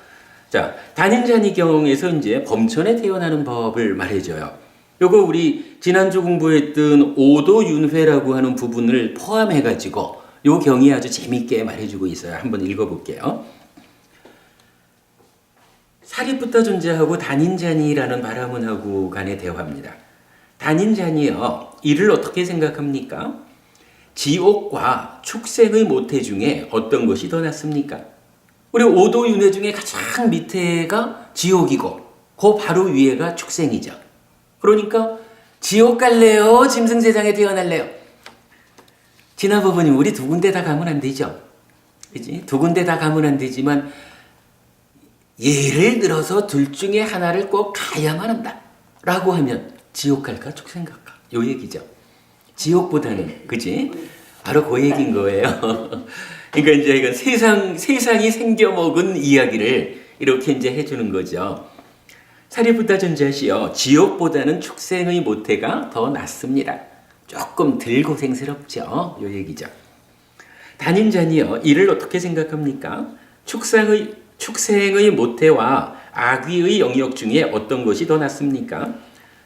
자, 단인자니경에서 이제 범천에 태어나는 법을 말해줘요. 요거 우리 지난주 공부했던 오도윤회라고 하는 부분을 포함해가지고 요 경이 아주 재밌게 말해주고 있어요. 한번 읽어볼게요. 사리푸타 존재하고 단인자니라는 바라문하고 간의 대화입니다. 단인자니여, 이를 어떻게 생각합니까? 지옥과 축생의 모태 중에 어떤 것이 더 낫습니까? 우리 오도윤회 중에 가장 밑에가 지옥이고 그 바로 위에가 축생이죠. 그러니까 지옥 갈래요? 짐승세상에 태어날래요? 진화법원님 우리 두 군데 다 가면 안 되죠. 그치? 두 군데 다 가면 안 되지만 예를 들어서 둘 중에 하나를 꼭 가야만 한다 라고 하면 지옥 갈까 축생 갈까 요 얘기죠. 지옥보다는 그치? 바로 그 얘기인 거예요. 그러니까 이제 이건 세상이 생겨먹은 이야기를 이렇게 이제 해주는 거죠. 사리푸타 존자시여, 지옥보다는 축생의 모태가 더 낫습니다. 조금 덜 고생스럽죠. 요 얘기죠. 단인자니여, 이를 어떻게 생각합니까? 축생의 모태와 악귀의 영역 중에 어떤 것이 더 낫습니까?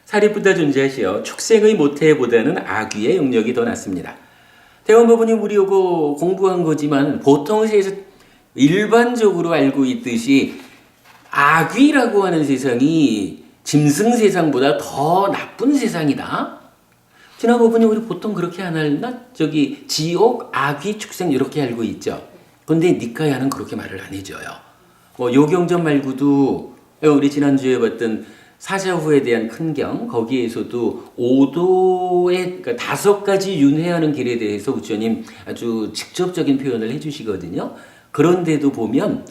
사리푸타 존자시여, 축생의 모태보다는 악귀의 영역이 더 낫습니다. 대원법원님 우리 요거 공부한 거지만 보통 일반적으로 알고 있듯이 악귀라고 하는 세상이 짐승 세상보다 더 나쁜 세상이다. 지난번에 우리 보통 그렇게 안 하나? 저기 지옥, 악귀, 축생 이렇게 알고 있죠. 근데 니카야는 그렇게 말을 안 해줘요. 요경전 말고도 우리 지난주에 봤던 사자후에 대한 큰경, 거기에서도 오도의 그러니까 5가지 윤회하는 길에 대해서 부처님 아주 직접적인 표현을 해주시거든요. 그런데도 보면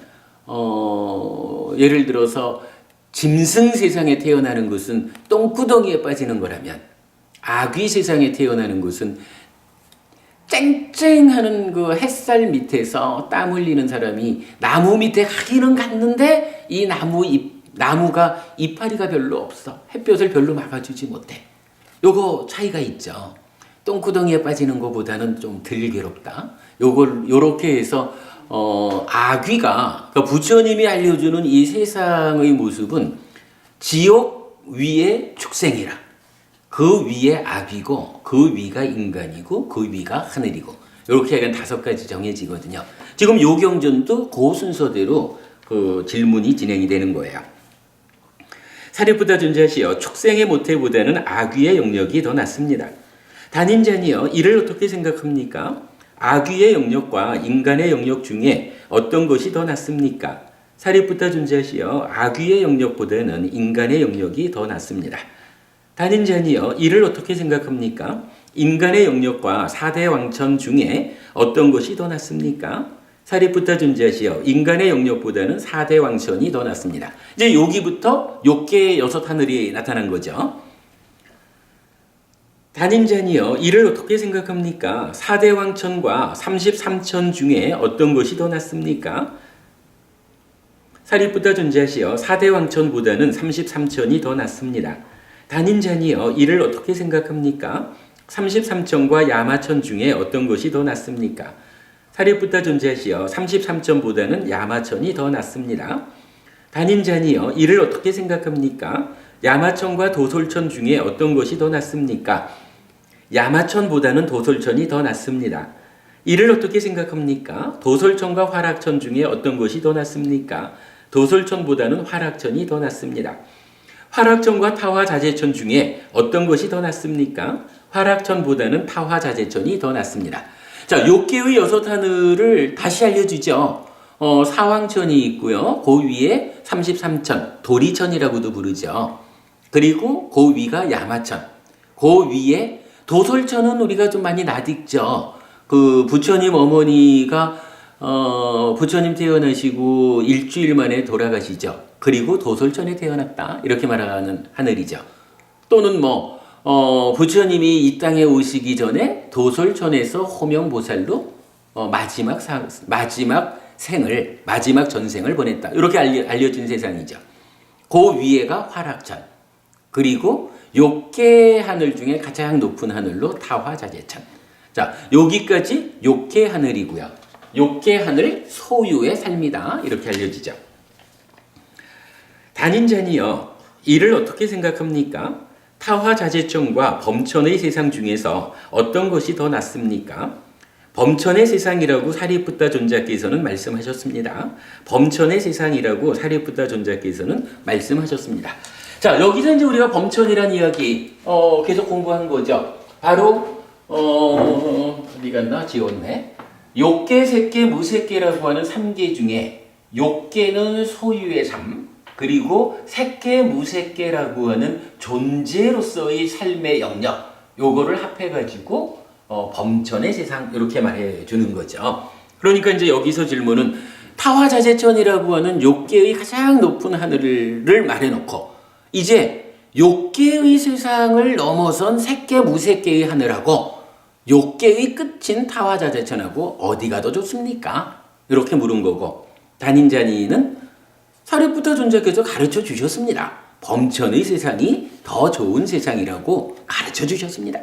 예를 들어서 짐승 세상에 태어나는 것은 똥구덩이에 빠지는 거라면 아귀 세상에 태어나는 것은 쨍쨍하는 그 햇살 밑에서 땀 흘리는 사람이 나무 밑에 가기는 갔는데 이 나무가 이파리가 별로 없어. 햇볕을 별로 막아주지 못해. 요거 차이가 있죠. 똥구덩이에 빠지는 것보다는 좀 덜 괴롭다. 요렇게 해서 아귀가 그러니까 부처님이 알려주는 이 세상의 모습은 지옥 위에 축생이라. 그 위에 아귀고 그 위가 인간이고 그 위가 하늘이고 이렇게 약간 5가지 정해지거든요. 지금 요 경전도 그 순서대로 그 질문이 진행이 되는 거예요. 사리푸타 존자시여 축생의 모태보다는 아귀의 영역이 더 낫습니다. 단인자니여 이를 어떻게 생각합니까? 아귀의 영역과 인간의 영역 중에 어떤 것이 더 낫습니까? 사리푸타 존자시여 아귀의 영역보다는 인간의 영역이 더 낫습니다. 단인자니여 이를 어떻게 생각합니까? 인간의 영역과 4대 왕천 중에 어떤 것이 더 낫습니까? 사리푸타 존자시여 인간의 영역보다는 4대 왕천이 더 낫습니다. 이제 여기부터 욕계의 6 하늘이 나타난 거죠. 단인자니여 이를 어떻게 생각합니까? 4대 왕천과 33천 중에 어떤 것이 더 낫습니까? 사리푸타 존자시여 4대 왕천보다는 33천이 더 낫습니다. 단인자니여 이를 어떻게 생각합니까? 33천과 야마천 중에 어떤 것이 더 낫습니까? 사리푸타 존자시여 33천보다는 야마천이 더 낫습니다. 단인자니여 이를 어떻게 생각합니까? 야마천과 도솔천 중에 어떤 것이 더 낫습니까? 야마천보다는 도솔천이 더 낫습니다. 이를 어떻게 생각합니까? 도솔천과 화락천 중에 어떤 것이 더 낫습니까? 도솔천보다는 화락천이 더 낫습니다. 화락천과 타화자재천 중에 어떤 것이 더 낫습니까? 화락천보다는 타화자재천이 더 낫습니다. 자, 욕계의 6 하늘을 다시 알려주죠. 사왕천이 있고요. 그 위에 33천, 도리천이라고도 부르죠. 그리고 그 위가 야마천. 그 위에 도솔천은 우리가 좀 많이 낯익죠. 그 부처님 어머니가 부처님 태어나시고 일주일 만에 돌아가시죠. 그리고 도솔천에 태어났다. 이렇게 말하는 하늘이죠. 또는 부처님이 이 땅에 오시기 전에 도솔천에서 호명보살로 마지막 전생을 보냈다. 이렇게 알려진 세상이죠. 그 위에가 화락천. 그리고 욕계 하늘 중에 가장 높은 하늘로 타화자재천. 자, 여기까지 욕계 하늘이고요. 욕계 하늘 소유의 삶이다. 이렇게 알려지죠. 단인자니여 이를 어떻게 생각합니까? 타화자재천과 범천의 세상 중에서 어떤 것이 더 낫습니까? 범천의 세상이라고 사리푸타 존자께서는 말씀하셨습니다. 범천의 세상이라고 사리푸타 존자께서는 말씀하셨습니다. 자, 여기서 이제 우리가 범천이라는 이야기 계속 공부한 거죠. 바로 어디 갔나? 지웠네. 욕계, 색계, 무색계라고 하는 3계 중에 욕계는 소유의 삶, 그리고 색계, 무색계라고 하는 존재로서의 삶의 영역, 요거를 합해가지고 범천의 세상 이렇게 말해주는 거죠. 그러니까 이제 여기서 질문은 타화자재천이라고 하는 욕계의 가장 높은 하늘을 말해놓고 이제 욕계의 세상을 넘어선 색계, 무색계의 하늘하고 욕계의 끝인 타화자재천하고 어디가 더 좋습니까? 이렇게 물은 거고 단인자니는 사리푸타 존자께서 가르쳐 주셨습니다. 범천의 세상이 더 좋은 세상이라고 가르쳐 주셨습니다.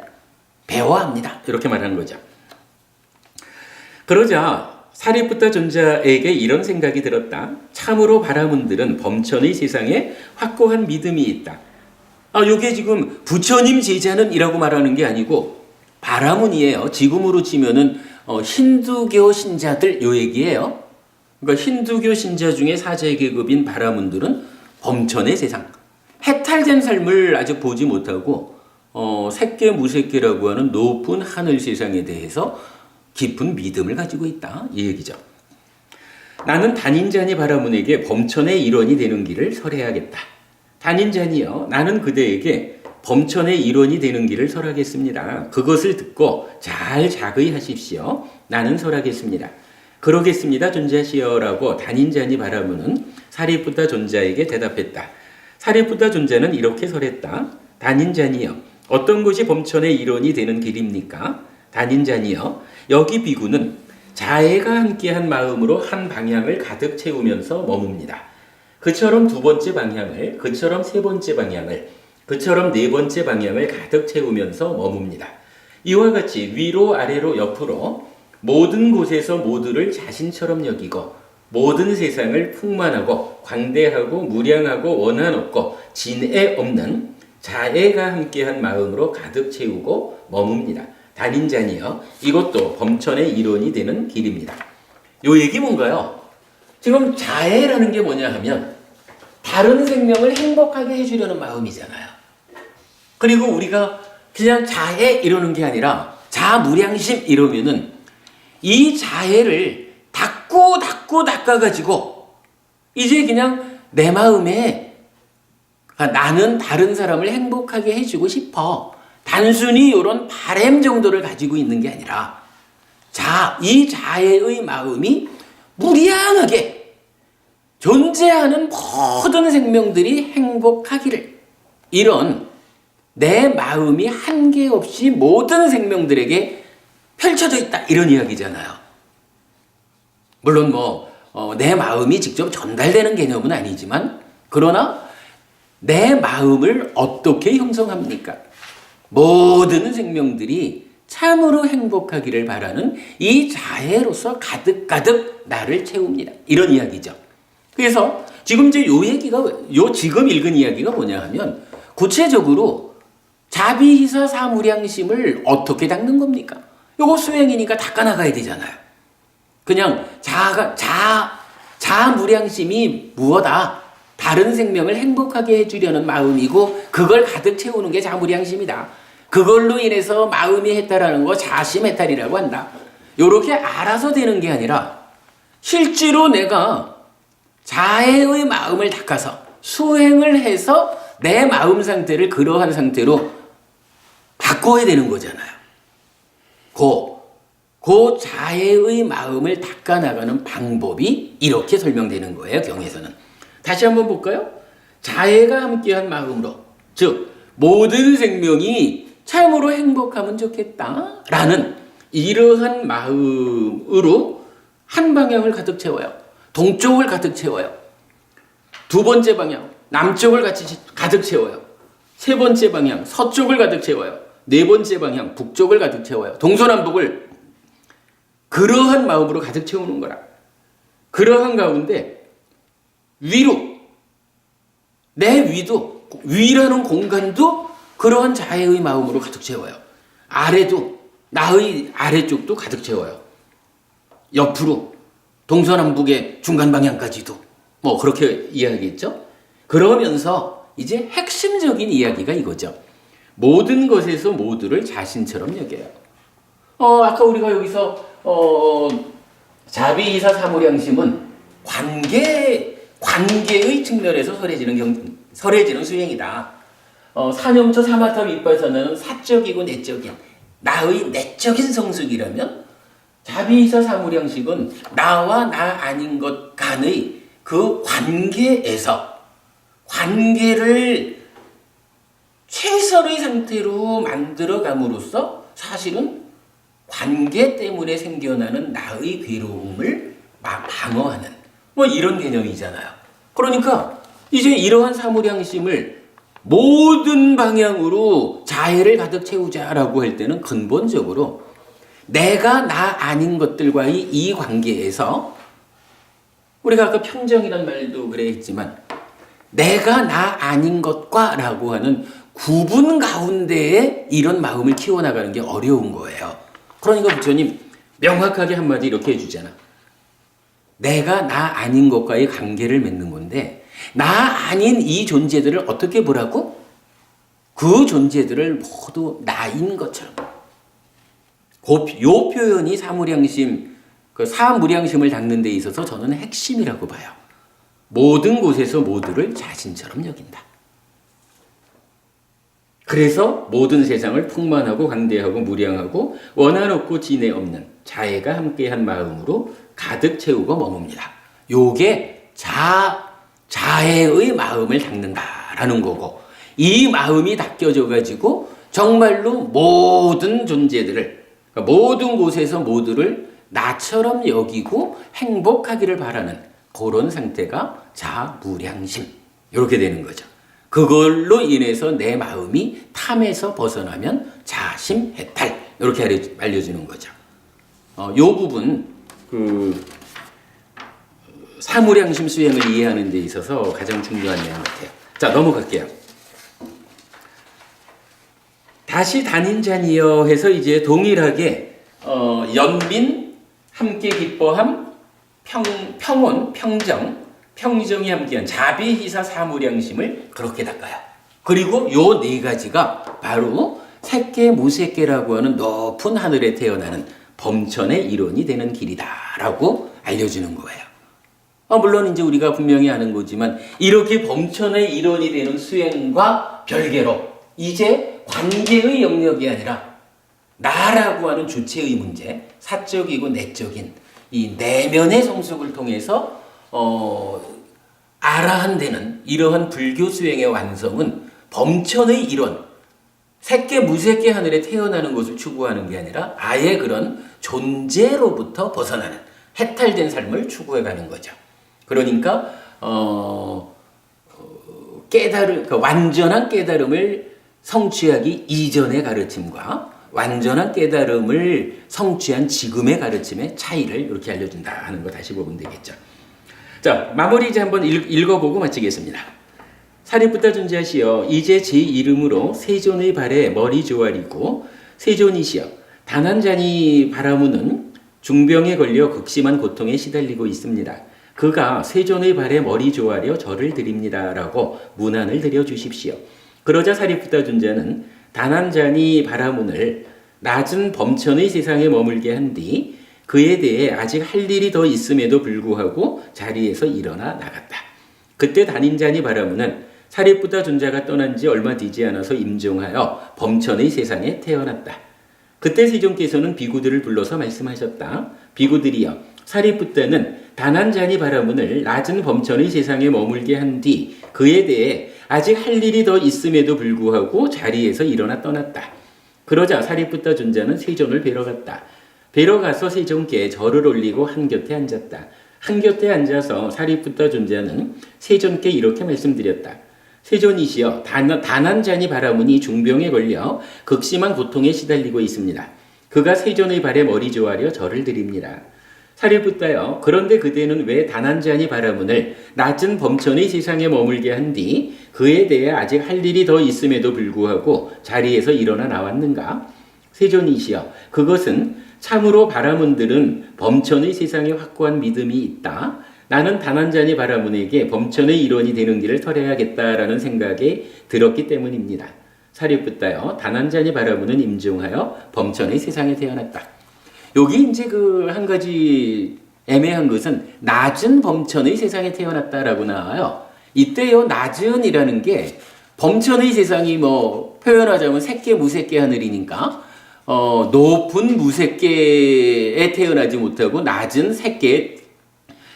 배워야 합니다. 이렇게 말하는 거죠. 그러자 사리푸타 존자에게 이런 생각이 들었다. 참으로 바라문들은 범천의 세상에 확고한 믿음이 있다. 요게 지금 부처님 제자는 이라고 말하는 게 아니고 바라문이에요. 지금으로 치면은 힌두교 신자들 요 얘기예요. 그러니까 힌두교 신자 중에 사제계급인 바라문들은 범천의 세상, 해탈된 삶을 아직 보지 못하고 색계 무색계라고 하는 높은 하늘 세상에 대해서 깊은 믿음을 가지고 있다. 이 얘기죠. 나는 단인자니 바라문에게 범천의 일원이 되는 길을 설해야겠다. 단인자니여 나는 그대에게 범천의 일원이 되는 길을 설하겠습니다. 그것을 듣고 잘 작의하십시오. 나는 설하겠습니다. 그러겠습니다 존자시여라고 단인자니 바라무는 사리푸타 존자에게 대답했다. 사리푸타 존자는 이렇게 설했다. 단인자니여 어떤 것이 범천의 일원이 되는 길입니까? 단인자니여 여기 비구는 자애가 함께한 마음으로 한 방향을 가득 채우면서 머뭅니다. 그처럼 두 번째 방향을, 그처럼 세 번째 방향을, 그처럼 네 번째 방향을 가득 채우면서 머뭅니다. 이와 같이 위로 아래로 옆으로 모든 곳에서 모두를 자신처럼 여기고 모든 세상을 풍만하고 광대하고 무량하고 원한 없고 진애 없는 자애가 함께한 마음으로 가득 채우고 머뭅니다. 단인자니여 이것도 범천의 일원이 되는 길입니다. 요 얘기 뭔가요? 지금 자애라는 게 뭐냐 하면 다른 생명을 행복하게 해주려는 마음이잖아요. 그리고 우리가 그냥 자애 이러는 게 아니라 자무량심 이러면은 이 자애를 닦아가지고 이제 그냥 내 마음에 나는 다른 사람을 행복하게 해주고 싶어. 단순히 이런 바램 정도를 가지고 있는 게 아니라 이 자애의 마음이 무량하게 존재하는 모든 생명들이 행복하기를 이런 내 마음이 한계 없이 모든 생명들에게 펼쳐져 있다 이런 이야기잖아요. 물론 내 마음이 직접 전달되는 개념은 아니지만 그러나 내 마음을 어떻게 형성합니까? 모든 생명들이 참으로 행복하기를 바라는 이 자애로서 가득가득 나를 채웁니다. 이런 이야기죠. 그래서 지금 이제 지금 읽은 이야기가 뭐냐 하면 구체적으로 자비희사 사무량심을 어떻게 닦는 겁니까? 요거 수행이니까 닦아나가야 되잖아요. 그냥 자무량심이 무엇다? 다른 생명을 행복하게 해주려는 마음이고 그걸 가득 채우는 게 자무량심이다. 그걸로 인해서 마음이 해탈하는 거 자심해탈이라고 한다. 요렇게 알아서 되는 게 아니라 실제로 내가 자애의 마음을 닦아서 수행을 해서 내 마음 상태를 그러한 상태로 바꿔야 되는 거잖아요. 그 자애의 마음을 닦아나가는 방법이 이렇게 설명되는 거예요. 경에서는. 다시 한번 볼까요? 자애가 함께한 마음으로 즉 모든 생명이 참으로 행복하면 좋겠다라는 이러한 마음으로 한 방향을 가득 채워요. 동쪽을 가득 채워요. 두 번째 방향 남쪽을 가득 채워요. 세 번째 방향 서쪽을 가득 채워요. 네 번째 방향 북쪽을 가득 채워요. 동서남북을 그러한 마음으로 가득 채우는 거라. 그러한 가운데 위로 내 위라는 공간도 그러한 자애의 마음으로 가득 채워요. 아래도 나의 아래쪽도 가득 채워요. 옆으로 동서남북의 중간 방향까지도 그렇게 이야기했죠. 그러면서 이제 핵심적인 이야기가 이거죠. 모든 것에서 모두를 자신처럼 여겨요. 아까 우리가 여기서 자비이사 사무량심은 관계의 측면에서 설해지는 수행이다. 사념처 사마타 윗바사는 사적이고 내적인 나의 내적인 성숙이라면 자비이사 사무량식은 나와 나 아닌 것 간의 그 관계를 최선의 상태로 만들어감으로써 사실은 관계 때문에 생겨나는 나의 괴로움을 방어하는 이런 개념이잖아요. 그러니까 이제 이러한 사무량심을 모든 방향으로 자애를 가득 채우자라고 할 때는 근본적으로 내가 나 아닌 것들과의 이 관계에서 우리가 아까 평정이라는 말도 그래 했지만 내가 나 아닌 것과 라고 하는 구분 가운데에 이런 마음을 키워나가는 게 어려운 거예요. 그러니까 부처님 명확하게 한마디 이렇게 해주잖아. 내가 나 아닌 것과의 관계를 맺는 건데 나 아닌 이 존재들을 어떻게 보라고? 그 존재들을 모두 나인 것처럼. 요 표현이 사무량심, 그 사무량심을 닦는 데 있어서 저는 핵심이라고 봐요. 모든 곳에서 모두를 자신처럼 여긴다. 그래서 모든 세상을 풍만하고 강대하고 무량하고 원한 없고 진해 없는 자애가 함께한 마음으로 가득 채우고 머뭅니다. 요게 자애의 마음을 닦는다라는 거고, 이 마음이 닦여져 가지고 정말로 모든 존재들을, 그러니까 모든 곳에서 모두를 나처럼 여기고 행복하기를 바라는 그런 상태가 자무량심, 이렇게 되는 거죠. 그걸로 인해서 내 마음이 탐에서 벗어나면 자심해탈, 이렇게 알려주는 거죠. 요 부분 사무량심 수행을 이해하는 데 있어서 가장 중요한 내용 같아요. 자, 넘어갈게요. 다시 단인자니여 해서 이제 동일하게 연민, 함께 기뻐함, 평온, 평정이 함께한 자비희사 사무량심을 그렇게 닦아요. 그리고 요 네 가지가 바로 색계 무색계라고 하는 높은 하늘에 태어나는 범천의 일원이 되는 길이다라고 알려주는 거예요. 물론 이제 우리가 분명히 아는 거지만 이렇게 범천의 일원이 되는 수행과 별개로 이제 관계의 영역이 아니라 나라고 하는 주체의 문제, 사적이고 내적인 이 내면의 성숙을 통해서 아라한되는 이러한 불교 수행의 완성은 범천의 일원, 색계 무색계 하늘에 태어나는 것을 추구하는 게 아니라 아예 그런 존재로부터 벗어나는 해탈된 삶을 추구해가는 거죠. 그러니까 완전한 깨달음을 성취하기 이전의 가르침과 완전한 깨달음을 성취한 지금의 가르침의 차이를 이렇게 알려준다 하는 거 다시 보면 되겠죠. 자, 마무리 이제 한번 읽어보고 마치겠습니다. 사리푸타 존자시여, 이제 제 이름으로 세존의 발에 머리 조아리고 세존이시여, 단한자니 바라무는 중병에 걸려 극심한 고통에 시달리고 있습니다. 그가 세존의 발에 머리 조아려 절을 드립니다 라고 문안을 드려주십시오. 그러자 사리푸타 존자는 단한자니 바라문을 낮은 범천의 세상에 머물게 한 뒤 그에 대해 아직 할 일이 더 있음에도 불구하고 자리에서 일어나 나갔다. 그때 단인자니 바라문은 사리푸타 존자가 떠난 지 얼마 되지 않아서 임종하여 범천의 세상에 태어났다. 그때 세존께서는 비구들을 불러서 말씀하셨다. 비구들이여, 사리푸타는 단한자니 바라문을 낮은 범천의 세상에 머물게 한 뒤 그에 대해 아직 할 일이 더 있음에도 불구하고 자리에서 일어나 떠났다. 그러자 사리푸타 존자는 세존을 뵈러 갔다. 뵈러 가서 세존께 절을 올리고 한곁에 앉았다. 한곁에 앉아서 사리푸타 존자는 세존께 이렇게 말씀드렸다. 세존이시여, 단한자니 바라문이 중병에 걸려 극심한 고통에 시달리고 있습니다. 그가 세존의 발에 머리 조아려 절을 드립니다. 사리푸타여, 그런데 그대는 왜 단한자니 바라문을 낮은 범천의 세상에 머물게 한 뒤 그에 대해 아직 할 일이 더 있음에도 불구하고 자리에서 일어나 나왔는가? 세존이시여, 그것은 참으로 바라문들은 범천의 세상에 확고한 믿음이 있다. 나는 단한자니 바라문에게 범천의 일원이 되는 길을 터려야겠다라는 생각에 들었기 때문입니다. 사리푸타여, 단한자니 바라문은 임종하여 범천의 세상에 태어났다. 여기 이제 한 가지 애매한 것은 낮은 범천의 세상에 태어났다라고 나와요. 이때요, 낮은이라는 게 범천의 세상이 표현하자면 색계 무색계 하늘이니까 높은 무색계에 태어나지 못하고 낮은 색계에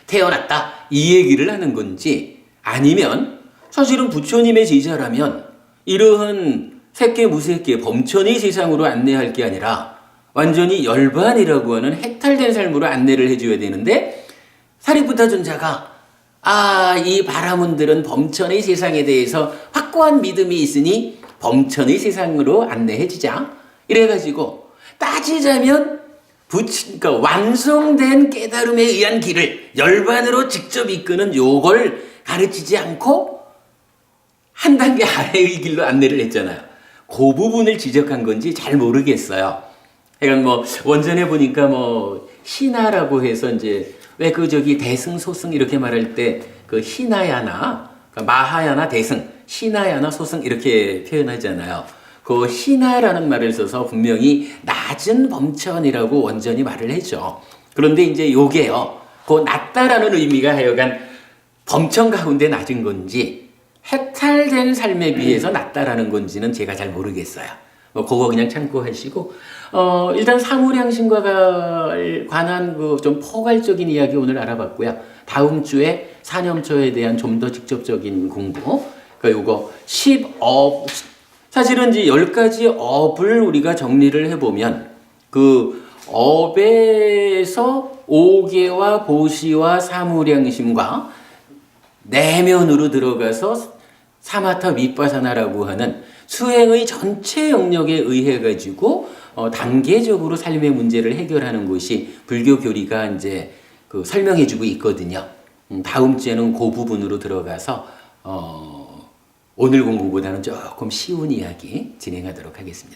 태어났다, 이 얘기를 하는 건지, 아니면 사실은 부처님의 제자라면 이러한 색계 무색계 범천의 세상으로 안내할 게 아니라 완전히 열반이라고 하는 해탈된 삶으로 안내를 해줘야 되는데, 사리푸타 존자가 이 바라문들은 범천의 세상에 대해서 확고한 믿음이 있으니 범천의 세상으로 안내해주자, 이래가지고 따지자면 그러니까 완성된 깨달음에 의한 길을 열반으로 직접 이끄는 요걸 가르치지 않고 한 단계 아래의 길로 안내를 했잖아요. 그 부분을 지적한 건지 잘 모르겠어요. 그러니까 원전에 보니까 신하라고 해서 이제 왜 대승 소승 이렇게 말할 때 그 히나야나, 그러니까 마하야나 대승, 시나야나 소승 이렇게 표현하잖아요. 그 신하라는 말을 써서 분명히 낮은 범천이라고 원전이 말을 했죠. 그런데 이제 요게요, 그 낮다라는 의미가 하여간 범천 가운데 낮은 건지, 해탈된 삶에 비해서 낫다라는 건지는 제가 잘 모르겠어요. 뭐 그거 그냥 참고하시고 일단 사물양심과 관한 그 좀 포괄적인 이야기 오늘 알아봤고요. 다음 주에 사념초에 대한 좀 더 직접적인 공부. 그러니까 요거 10업 사실은 이제 10가지 업을 우리가 정리를 해보면 그 업에서 오계와 보시와 사물양심과 내면으로 들어가서 사마타 비파사나라고 하는 수행의 전체 영역에 의해 가지고 단계적으로 삶의 문제를 해결하는 것이 불교 교리가 이제 그 설명해주고 있거든요. 다음 주에는 그 부분으로 들어가서 오늘 공부보다는 조금 쉬운 이야기 진행하도록 하겠습니다.